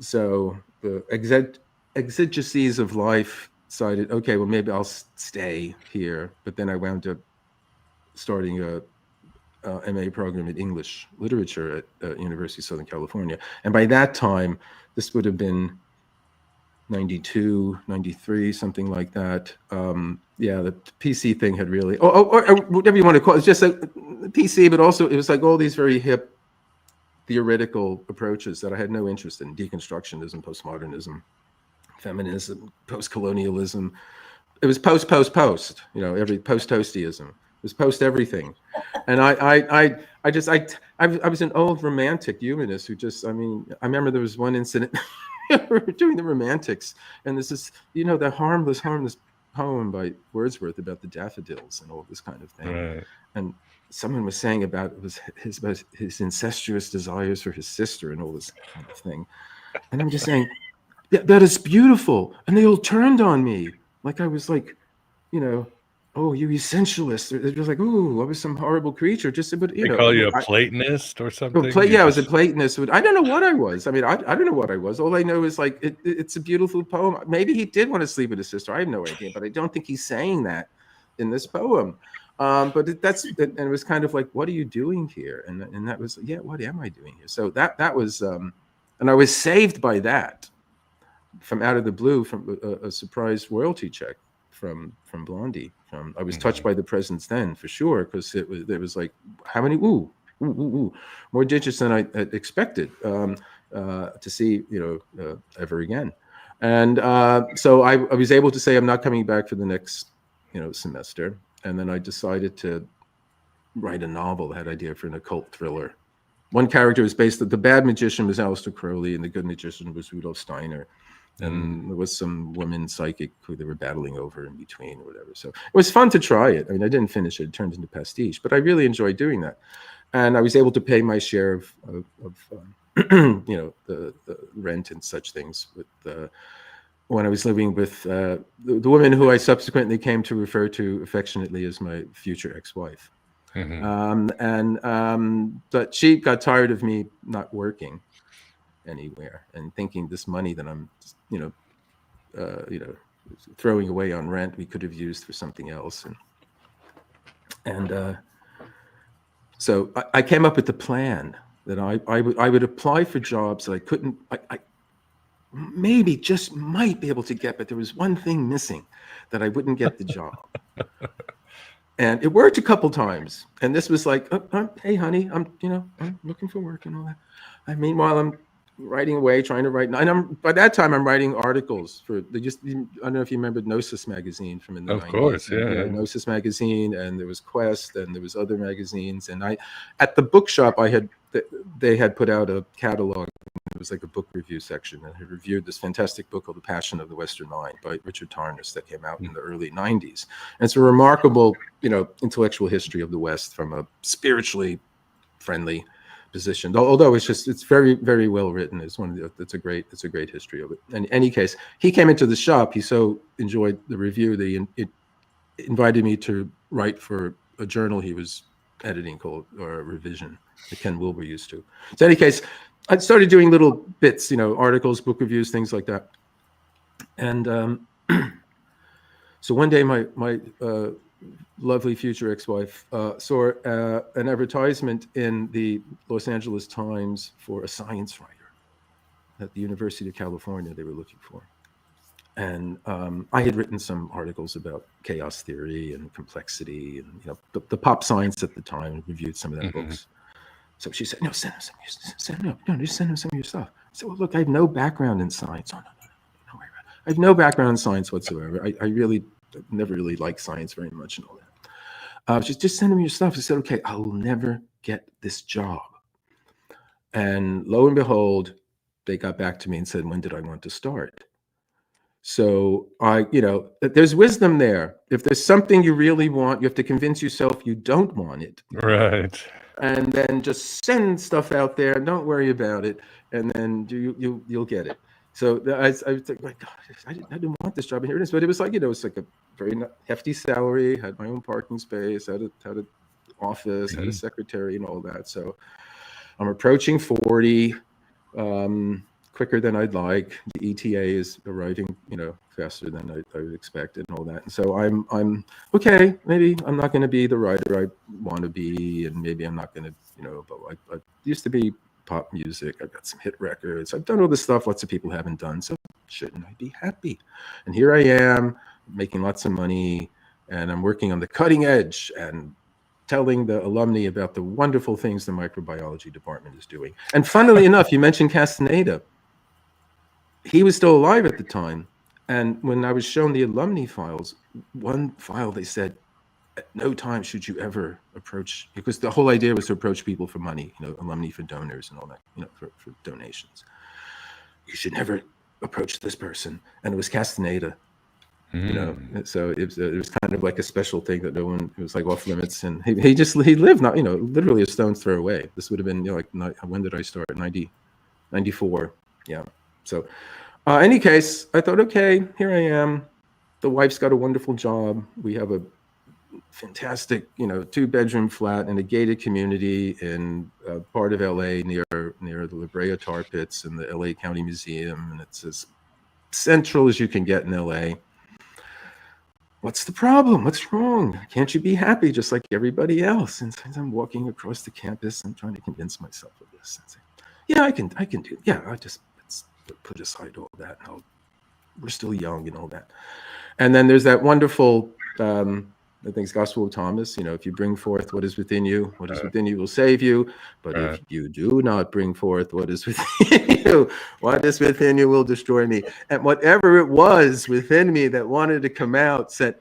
So the exigencies of life decided, okay, well, maybe I'll stay here. But then I wound up starting MA program in English literature at University of Southern California. And by that time, this would have been 92, 93, something like that. Yeah, the PC thing had really, or whatever you want to call it. It's just a PC, but also it was like all these very hip theoretical approaches that I had no interest in: deconstructionism, postmodernism, feminism, post-colonialism. It was post, every post-toastyism. It was post everything. And I was an old romantic humanist who just, I remember there was one incident we were doing the Romantics, and this is, the harmless poem by Wordsworth about the daffodils and all this kind of thing. Right. And someone was saying about his incestuous desires for his sister and all this kind of thing. And I'm just saying, that is beautiful. And they all turned on me. Like I was like, oh, you essentialist. They're just like, oh, I was some horrible creature. But They call you a Platonist or something? I was a Platonist. I don't know what I was. I don't know what I was. All I know is like, it's a beautiful poem. Maybe he did want to sleep with his sister. I have no idea, but I don't think he's saying that in this poem. But and it was kind of like, what are you doing here? And that was, what am I doing here? So that was, and I was saved by that from out of the blue, from a surprise royalty check from Blondie. I was touched by the presence then, for sure, because it was like, how many more digits than I expected to see, ever again. And so I was able to say, I'm not coming back for the next, semester. And then I decided to write a novel. I had an idea for an occult thriller. One character was the bad magician was Aleister Crowley, and the good magician was Rudolf Steiner. And there was some woman psychic who they were battling over in between or whatever. So it was fun to try it. I didn't finish it. It turned into pastiche, but I really enjoyed doing that. And I was able to pay my share of the rent and such things with when I was living with the woman who I subsequently came to refer to affectionately as my future ex-wife. But she got tired of me not working anywhere and thinking this money that I'm throwing away on rent we could have used for something else. And so I came up with the plan that I would apply for jobs that I couldn't, I maybe just might be able to get, but there was one thing missing, that I wouldn't get the job. And it worked a couple times. And this was like, hey honey, I'm looking for work and all that. Meanwhile, I'm writing away, trying to write. And by that time, I'm writing articles for I don't know if you remember Gnosis magazine from in the 90s. Of course, yeah. Gnosis magazine, and there was Quest, and there was other magazines. And at the bookshop, they had put out a catalog. It was like a book review section, and I reviewed this fantastic book called The Passion of the Western Mind by Richard Tarnas that came out in the early 90s. And it's a remarkable, intellectual history of the West from a spiritually friendly position. Although it's very, very well written. It's it's a great history of it. In any case, he came into the shop. He so enjoyed the review that it invited me to write for a journal he was editing called Revision, that Ken Wilber used to. So in any case, I started doing little bits, articles, book reviews, things like that. And so one day my lovely future ex-wife saw an advertisement in the Los Angeles Times for a science writer at the University of California they were looking for. And I had written some articles about chaos theory and complexity and the pop science at the time, reviewed some of that books. So she said, no, send him some of your stuff. I said, well, look, I have no background in science. Oh, no, I have no background in science whatsoever. I really never really liked science very much and all that. Just send him your stuff. I said, okay, I will never get this job. And lo and behold, they got back to me and said, when did I want to start? So there's wisdom there. If there's something you really want, you have to convince yourself you don't want it. Right. And then just send stuff out there. Don't worry about it, and then you'll get it. So I was like, my God, I didn't want this job, and here it is. But it was like it's like a very hefty salary. Had my own parking space. Had an office. Had a secretary and all that. So I'm approaching 40, quicker than I'd like. The ETA is arriving, faster than I would expect and all that. And so I'm okay. Maybe I'm not going to be the writer I want to be, and maybe I'm not going to, but I used to be pop music. I've got some hit records. I've done all this stuff lots of people haven't done. So shouldn't I be happy? And here I am making lots of money, and I'm working on the cutting edge and telling the alumni about the wonderful things the microbiology department is doing. And funnily enough, you mentioned Castaneda. He was still alive at the time. And when I was shown the alumni files, one file they said, at no time should you ever approach, because the whole idea was to approach people for money, alumni for donors and all that, for donations. You should never approach this person. And it was Castaneda. So it was kind of like a special thing that no one, it was like off limits, and he lived not, literally a stone's throw away. This would have been when did I start? 94. Yeah. So any case, I thought, okay, here I am. The wife's got a wonderful job. We have a fantastic, 2-bedroom flat in a gated community in part of LA near the La Brea tar pits and the LA County Museum, and it's as central as you can get in LA. What's the problem? What's wrong? Can't you be happy just like everybody else? And as I'm walking across the campus, I'm trying to convince myself of this. And say, yeah, I can do it. Yeah, let's put aside all that. We're still young and all that. And then there's that wonderful, I think it's Gospel of Thomas, if you bring forth what is within you, what is within you will save you. But if you do not bring forth what is within you, what is within you will destroy me. And whatever it was within me that wanted to come out said,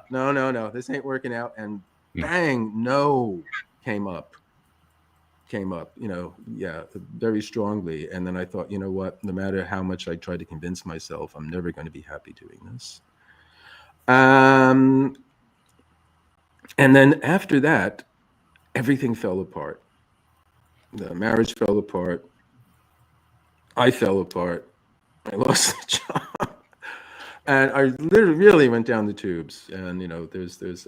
no, this ain't working out. And bang, no, came up, very strongly. And then I thought, you know what, no matter how much I try to convince myself, I'm never going to be happy doing this. And then after that, everything fell apart. The marriage fell apart. I fell apart. I lost the job. And I literally really went down the tubes. And, there's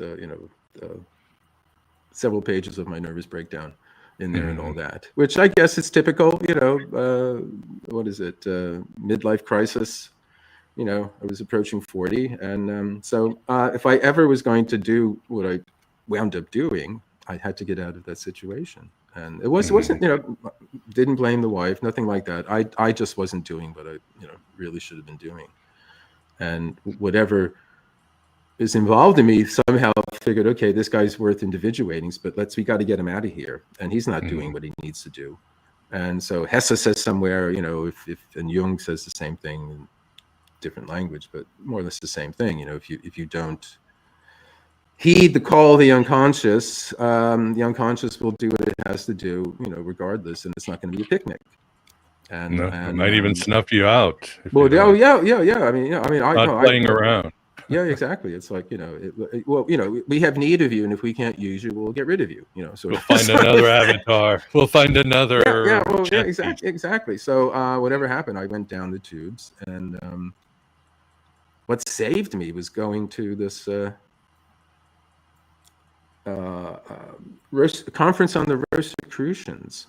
several pages of my nervous breakdown in there and all that, which I guess is typical, what is it? Midlife crisis. I was approaching 40. And so if I ever was going to do what I wound up doing, I had to get out of that situation. And it wasn't, didn't blame the wife, nothing like that. I just wasn't doing what I, really should have been doing. And whatever is involved in me somehow figured, okay, this guy's worth individuating, but we got to get him out of here. And he's not doing what he needs to do. And so Hesse says somewhere, and Jung says the same thing in different language, but more or less the same thing. If you don't heed the call of the unconscious will do what it has to do, regardless, and it's not going to be a picnic. And it might even snuff you out. Well, yeah. Not playing around. Yeah, exactly. It's like, we have need of you, and if we can't use you, we'll get rid of you. So we'll find another avatar. We'll find another. Exactly. So whatever happened, I went down the tubes, and what saved me was going to this conference on the Rosicrucians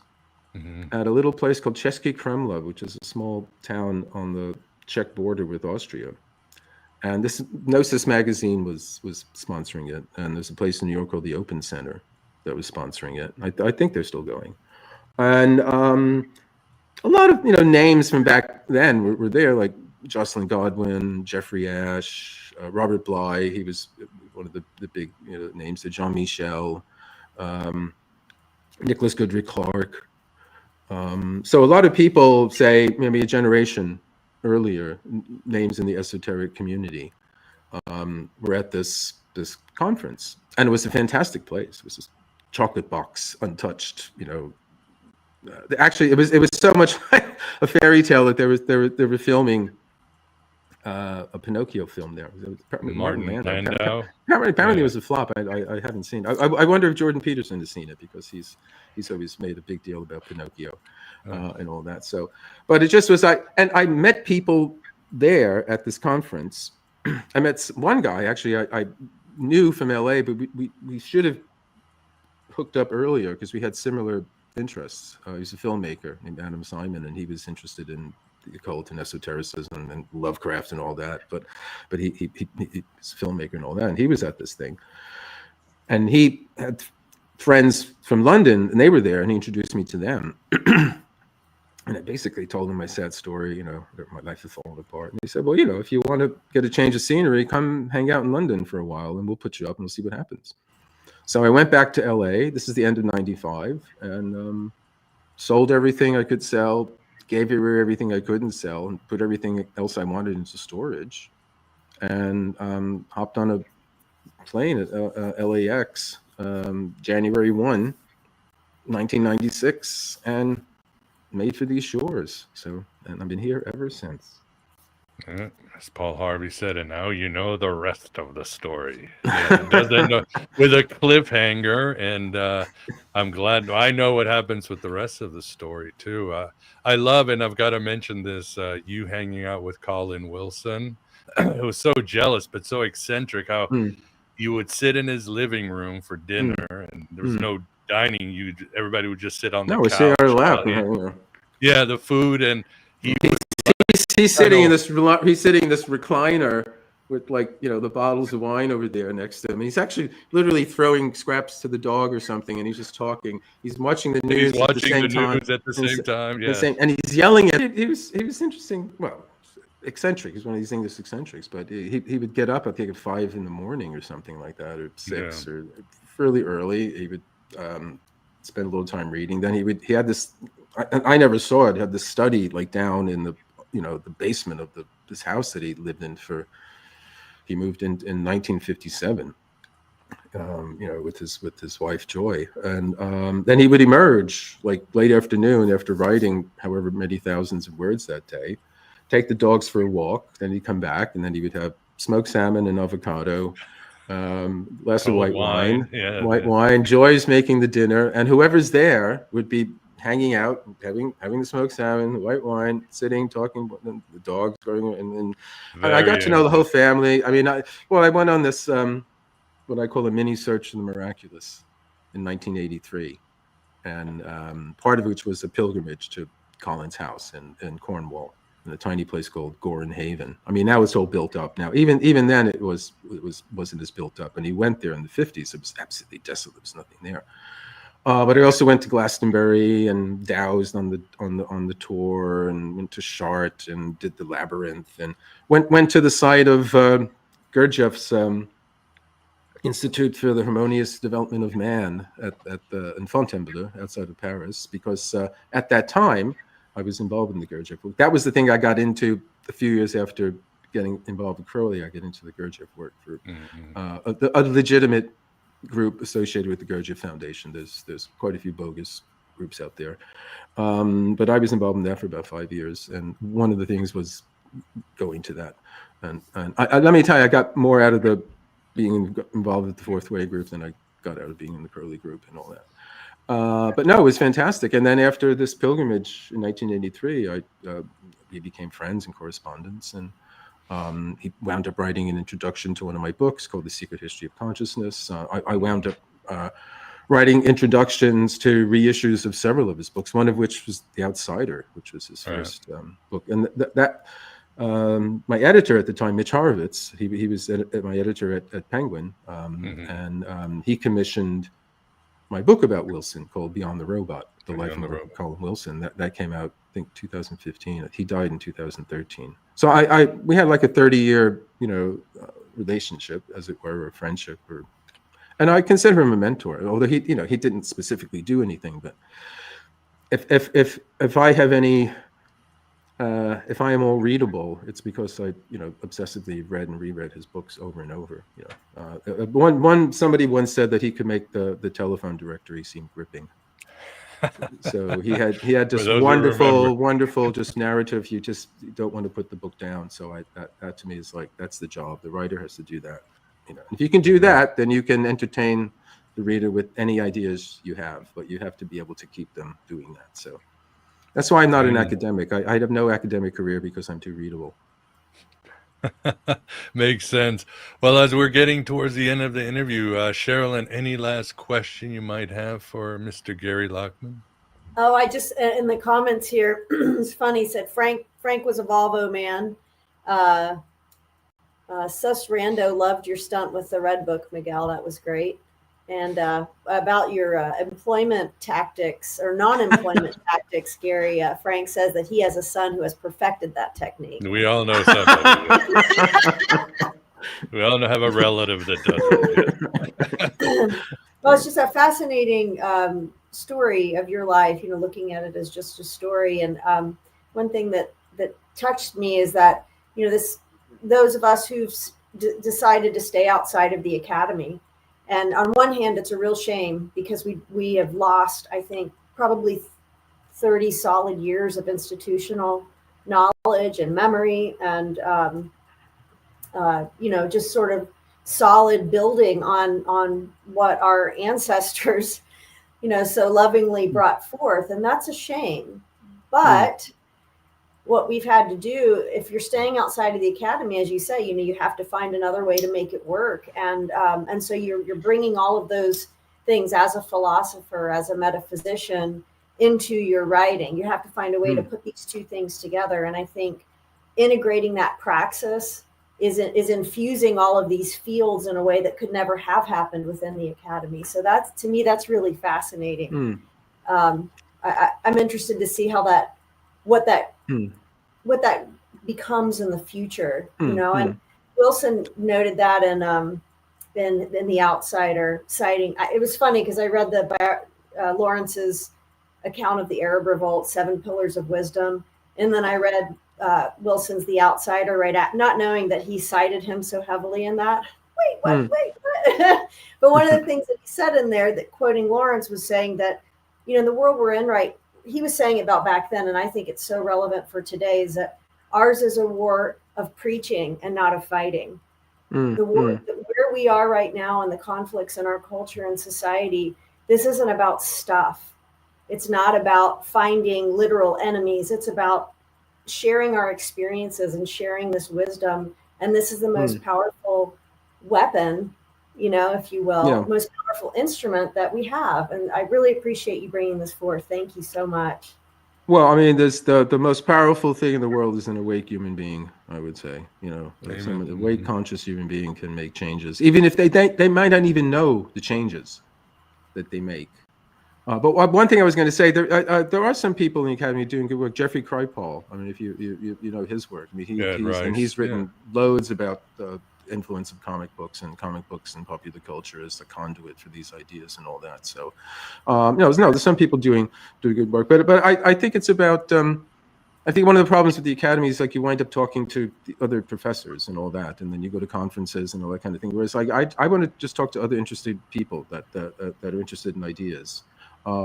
at a little place called Český Krumlov, which is a small town on the Czech border with Austria. And this Gnosis magazine was sponsoring it, and there's a place in New York called the Open Center that was sponsoring it. I think they're still going. And a lot of names from back then were there, like Jocelyn Godwin, Jeffrey Ash, Robert Bly. He was one of the big names. Jean Michel, Nicholas Goodrich Clark. So a lot of people say maybe a generation earlier, names in the esoteric community were at this conference, and it was a fantastic place. It was this chocolate box, untouched. Actually, it was so much like a fairy tale that they were filming a Pinocchio film there. Martin Landau. Apparently it was a flop. I haven't seen it. I wonder if Jordan Peterson has seen it, because he's always made a big deal about Pinocchio and all that. So, but it just was and I met people there at this conference. I met one guy actually I knew from LA, but we should have hooked up earlier because we had similar interests. He's a filmmaker named Adam Simon, and he was interested in the occult and esotericism and Lovecraft and all that. But he's a filmmaker and all that, and he was at this thing, and he had friends from London, and they were there, and he introduced me to them. And I basically told him my sad story, that my life had fallen apart. And he said, well, if you want to get a change of scenery, come hang out in London for a while and we'll put you up and we'll see what happens. So I went back to LA. This is the end of 95, and sold everything I could sell, gave away everything I couldn't sell, and put everything else I wanted into storage, and hopped on a plane at LAX January 1, 1996, and made for these shores. So, and I've been here ever since. As Paul Harvey said, and now you know the rest of the story. Yeah, it doesn't know, with a cliffhanger, and I'm glad I know what happens with the rest of the story too. I love, and I've got to mention this, you hanging out with Colin Wilson. It was so jealous, but so eccentric how you would sit in his living room for dinner, and there was no dining. Everybody would just sit on the couch. Sit on our lap. Yeah, the food, and he's sitting in this recliner with the bottles of wine over there next to him. He's actually literally throwing scraps to the dog or something, and he's just talking. He's watching the news at the same time. Yeah, and he's yelling at it. He was interesting. Well, eccentric. He's one of these English eccentrics, but he would get up, I think, at 5 a.m. or something like that, or 6, or fairly early. He would spend a little time reading. Then he had this. I never saw it. He had this study down in the the basement of this house that he lived in he moved in 1957, with his wife Joy, and then he would emerge late afternoon after writing however many thousands of words that day, take the dogs for a walk, then he'd come back, and then he would have smoked salmon and avocado, glass of white wine. Wine. Joy's making the dinner, and whoever's there would be hanging out, having the smoked salmon, the white wine, sitting, talking, the dogs going, and I got to know the whole family. I mean, I went on this what I call a mini search for the miraculous in 1983, and part of which was a pilgrimage to Colin's house in Cornwall, in a tiny place called Gorin Haven. I mean, now it's all built up. Now, even then, it wasn't as built up. And he went there in the 50s. It was absolutely desolate. There was nothing there. But I also went to Glastonbury and dowsed on the tour, and went to Chartres and did the labyrinth, and went to the site of Gurdjieff's Institute for the Harmonious Development of Man in Fontainebleau, outside of Paris, because at that time I was involved in the Gurdjieff work. That was the thing I got into a few years after getting involved with Crowley. I get into the Gurdjieff work for a legitimate group associated with the Gurdjieff Foundation. There's quite a few bogus groups out there, but I was involved in that for about 5 years, and one of the things was going to that. And let me tell you, I got more out of being involved with the Fourth Way group than I got out of being in the Crowley group and all that. But no, it was fantastic. And then after this pilgrimage in 1983, we became friends and correspondents, and he wound up writing an introduction to one of my books called The Secret History of Consciousness. I wound up writing introductions to reissues of several of his books, one of which was The Outsider, which was his first book. And my editor at the time, Mitch Horowitz, he was my editor at Penguin, and he commissioned my book about Wilson called Beyond the Robot, The Life and Work of Colin Wilson. That came out, I think, 2015. He died in 2013. So we had like a 30-year, relationship, as it were, or friendship, and I consider him a mentor. Although he didn't specifically do anything, but if I have any, if I am all readable, it's because I, obsessively read and reread his books over and over. Somebody once said that he could make the telephone directory seem gripping. So he had just wonderful just narrative. You just don't want to put the book down. So that to me is like, that's the job. The writer has to do that. If you can do that, then you can entertain the reader with any ideas you have, but you have to be able to keep them doing that. So that's why I'm not an academic. I have no academic career because I'm too readable. Makes sense. Well, as we're getting towards the end of the interview, Sherilyn, any last question you might have for Mr. Gary Lachman? Oh, I just, in the comments here, it's funny, said Frank was a Volvo man. Sus Rando loved your stunt with the Red Book, Miguel. That was great. And about your employment tactics or non-employment tactics, Gary, Frank says that he has a son who has perfected that technique. We all know somebody. We all have a relative that does it. Well, it's just a fascinating story of your life, looking at it as just a story. And one thing that touched me is that, those of us who've decided to stay outside of the academy. And on one hand, it's a real shame because we have lost, I think, probably 30 solid years of institutional knowledge and memory and, just sort of solid building on what our ancestors, so lovingly brought forth. And that's a shame. But what we've had to do, if you're staying outside of the academy, as you say, you have to find another way to make it work. And so you're bringing all of those things as a philosopher, as a metaphysician into your writing. You have to find a way to put these two things together. And I think integrating that praxis is infusing all of these fields in a way that could never have happened within the academy. So to me, that's really fascinating. I'm interested to see how what that becomes in the future, and Wilson noted that in The Outsider, citing, it was funny because I read Lawrence's account of the Arab Revolt, 7 Pillars of Wisdom, and then I read Wilson's The Outsider not knowing that he cited him so heavily in that. Wait, what? But one of the things that he said in there, that quoting Lawrence, was saying that, the world we're in, he was saying about back then, and I think it's so relevant for today, is that ours is a war of preaching and not of fighting. The war, where we are right now, and the conflicts in our culture and society, this isn't about stuff. It's not about finding literal enemies. It's about sharing our experiences and sharing this wisdom. And this is the most powerful weapon, if you will, most powerful instrument that we have. And I really appreciate you bringing this forth. Thank you so much. Well, I mean, there's the most powerful thing in the world is an awake human being, I would say. An awake, conscious human being can make changes, even if they might not even know the changes that they make. But one thing I was going to say, there are some people in the academy doing good work. Jeffrey Kripal, I mean, if you know his work, I mean, he's written loads about the influence of comic books and popular culture as the conduit for these ideas and all that. So, there's some people doing good work, but I think it's about. I think one of the problems with the academy is you wind up talking to the other professors and all that, and then you go to conferences and all that kind of thing. Whereas I want to just talk to other interested people that are interested in ideas.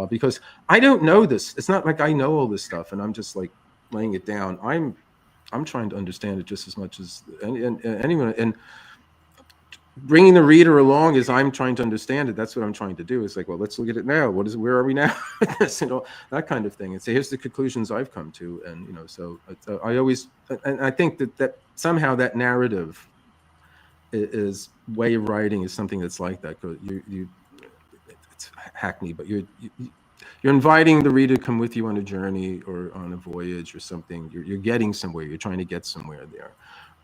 Because I don't know this. It's not like I know all this stuff and I'm just laying it down. I'm trying to understand it just as much as anyone, and bringing the reader along as I'm trying to understand it. That's what I'm trying to do. It's well, let's look at it now. Where are we now? That kind of thing. And say, here's the conclusions I've come to. And, so I always, and I think that somehow that narrative is way of writing is something that's like that. It's hackney, but you're inviting the reader to come with you on a journey or on a voyage or something. You're getting somewhere. You're trying to get somewhere there,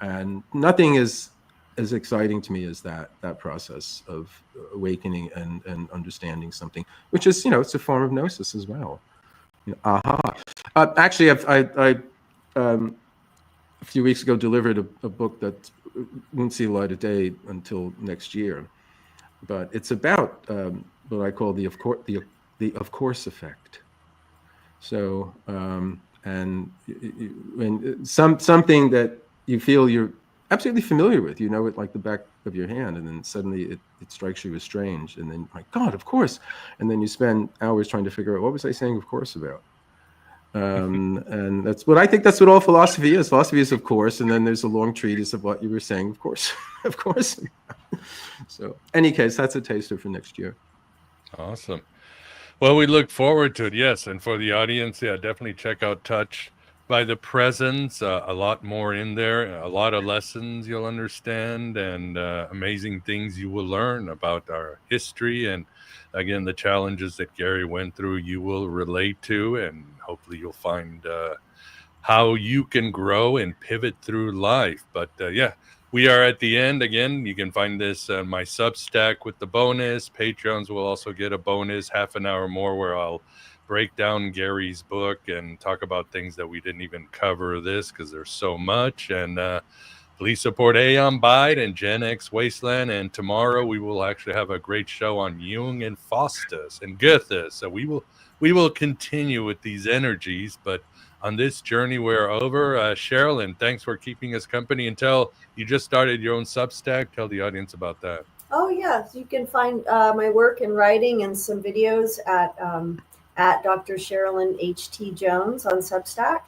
and nothing is as exciting to me as that process of awakening and understanding something, which is it's a form of gnosis as well. Actually, I a few weeks ago delivered a book that won't see the light of day until next year, but it's about what I call the of course effect. So and something that you feel you're absolutely familiar with, it like the back of your hand, and then suddenly it strikes you as strange, and then my God, of course, and then you spend hours trying to figure out what was I saying of course about. And that's what I think. That's what all philosophy is. Philosophy is of course, and then there's a long treatise of what you were saying, of course, of course. So, any case, that's a taster for next year. Awesome. Well, we look forward to it. Yes, and for the audience, definitely check out Touch by the Presence. A lot more in there. A lot of lessons you'll understand, and amazing things you will learn about our history, and again, the challenges that Gary went through, you will relate to, and hopefully you'll find how you can grow and pivot through life. But we are at the end. Again, you can find this on my Substack with the bonus. Patrons will also get a bonus half an hour more where I'll break down Gary's book and talk about things that we didn't even cover this because there's so much. And please support Aeon Byte and Gen X Wasteland. And tomorrow we will actually have a great show on Jung and Faustus and Goethe. So we will continue with these energies, but on this journey we're over. Sherilyn, thanks for keeping us company until you just started your own Substack. Tell the audience about that. Oh yes, you can find my work in writing and some videos at Dr. Sherilyn H.T. Jones on Substack.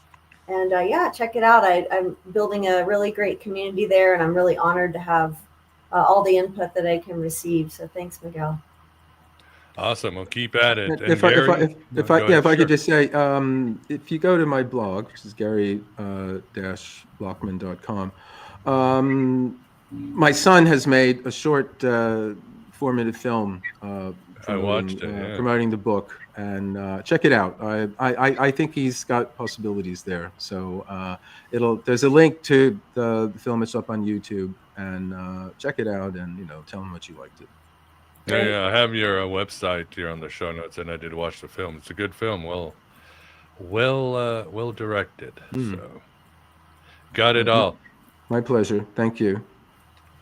And yeah, check it out. I'm building a really great community there, and I'm really honored to have all the input that I can receive. So thanks, Miguel. Awesome. We'll keep at it. If I could just say, if you go to my blog, which is gary-lachman.com, my son has made a short 4-minute film promoting the book, and check it out. I think he's got possibilities there. So there's a link to the film. It's up on YouTube, and check it out, and tell him what you liked it. Yeah, I have your website here on the show notes, and I did watch the film. It's a good film. Well directed. So got it all. My pleasure. Thank you.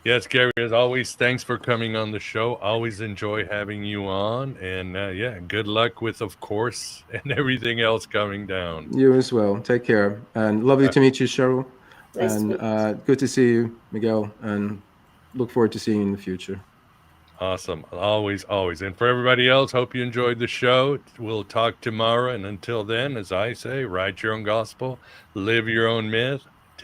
Yes, Gary, as always, thanks for coming on the show. Always enjoy having you on. And yeah, good luck with, of course, and everything else coming down. You as well. Take care. And lovely to meet you, Cheryl. Nice and good to see you, Miguel. And look forward to seeing you in the future. Awesome. Always. And for everybody else, hope you enjoyed the show. We'll talk tomorrow. And until then, as I say, write your own gospel, live your own myth.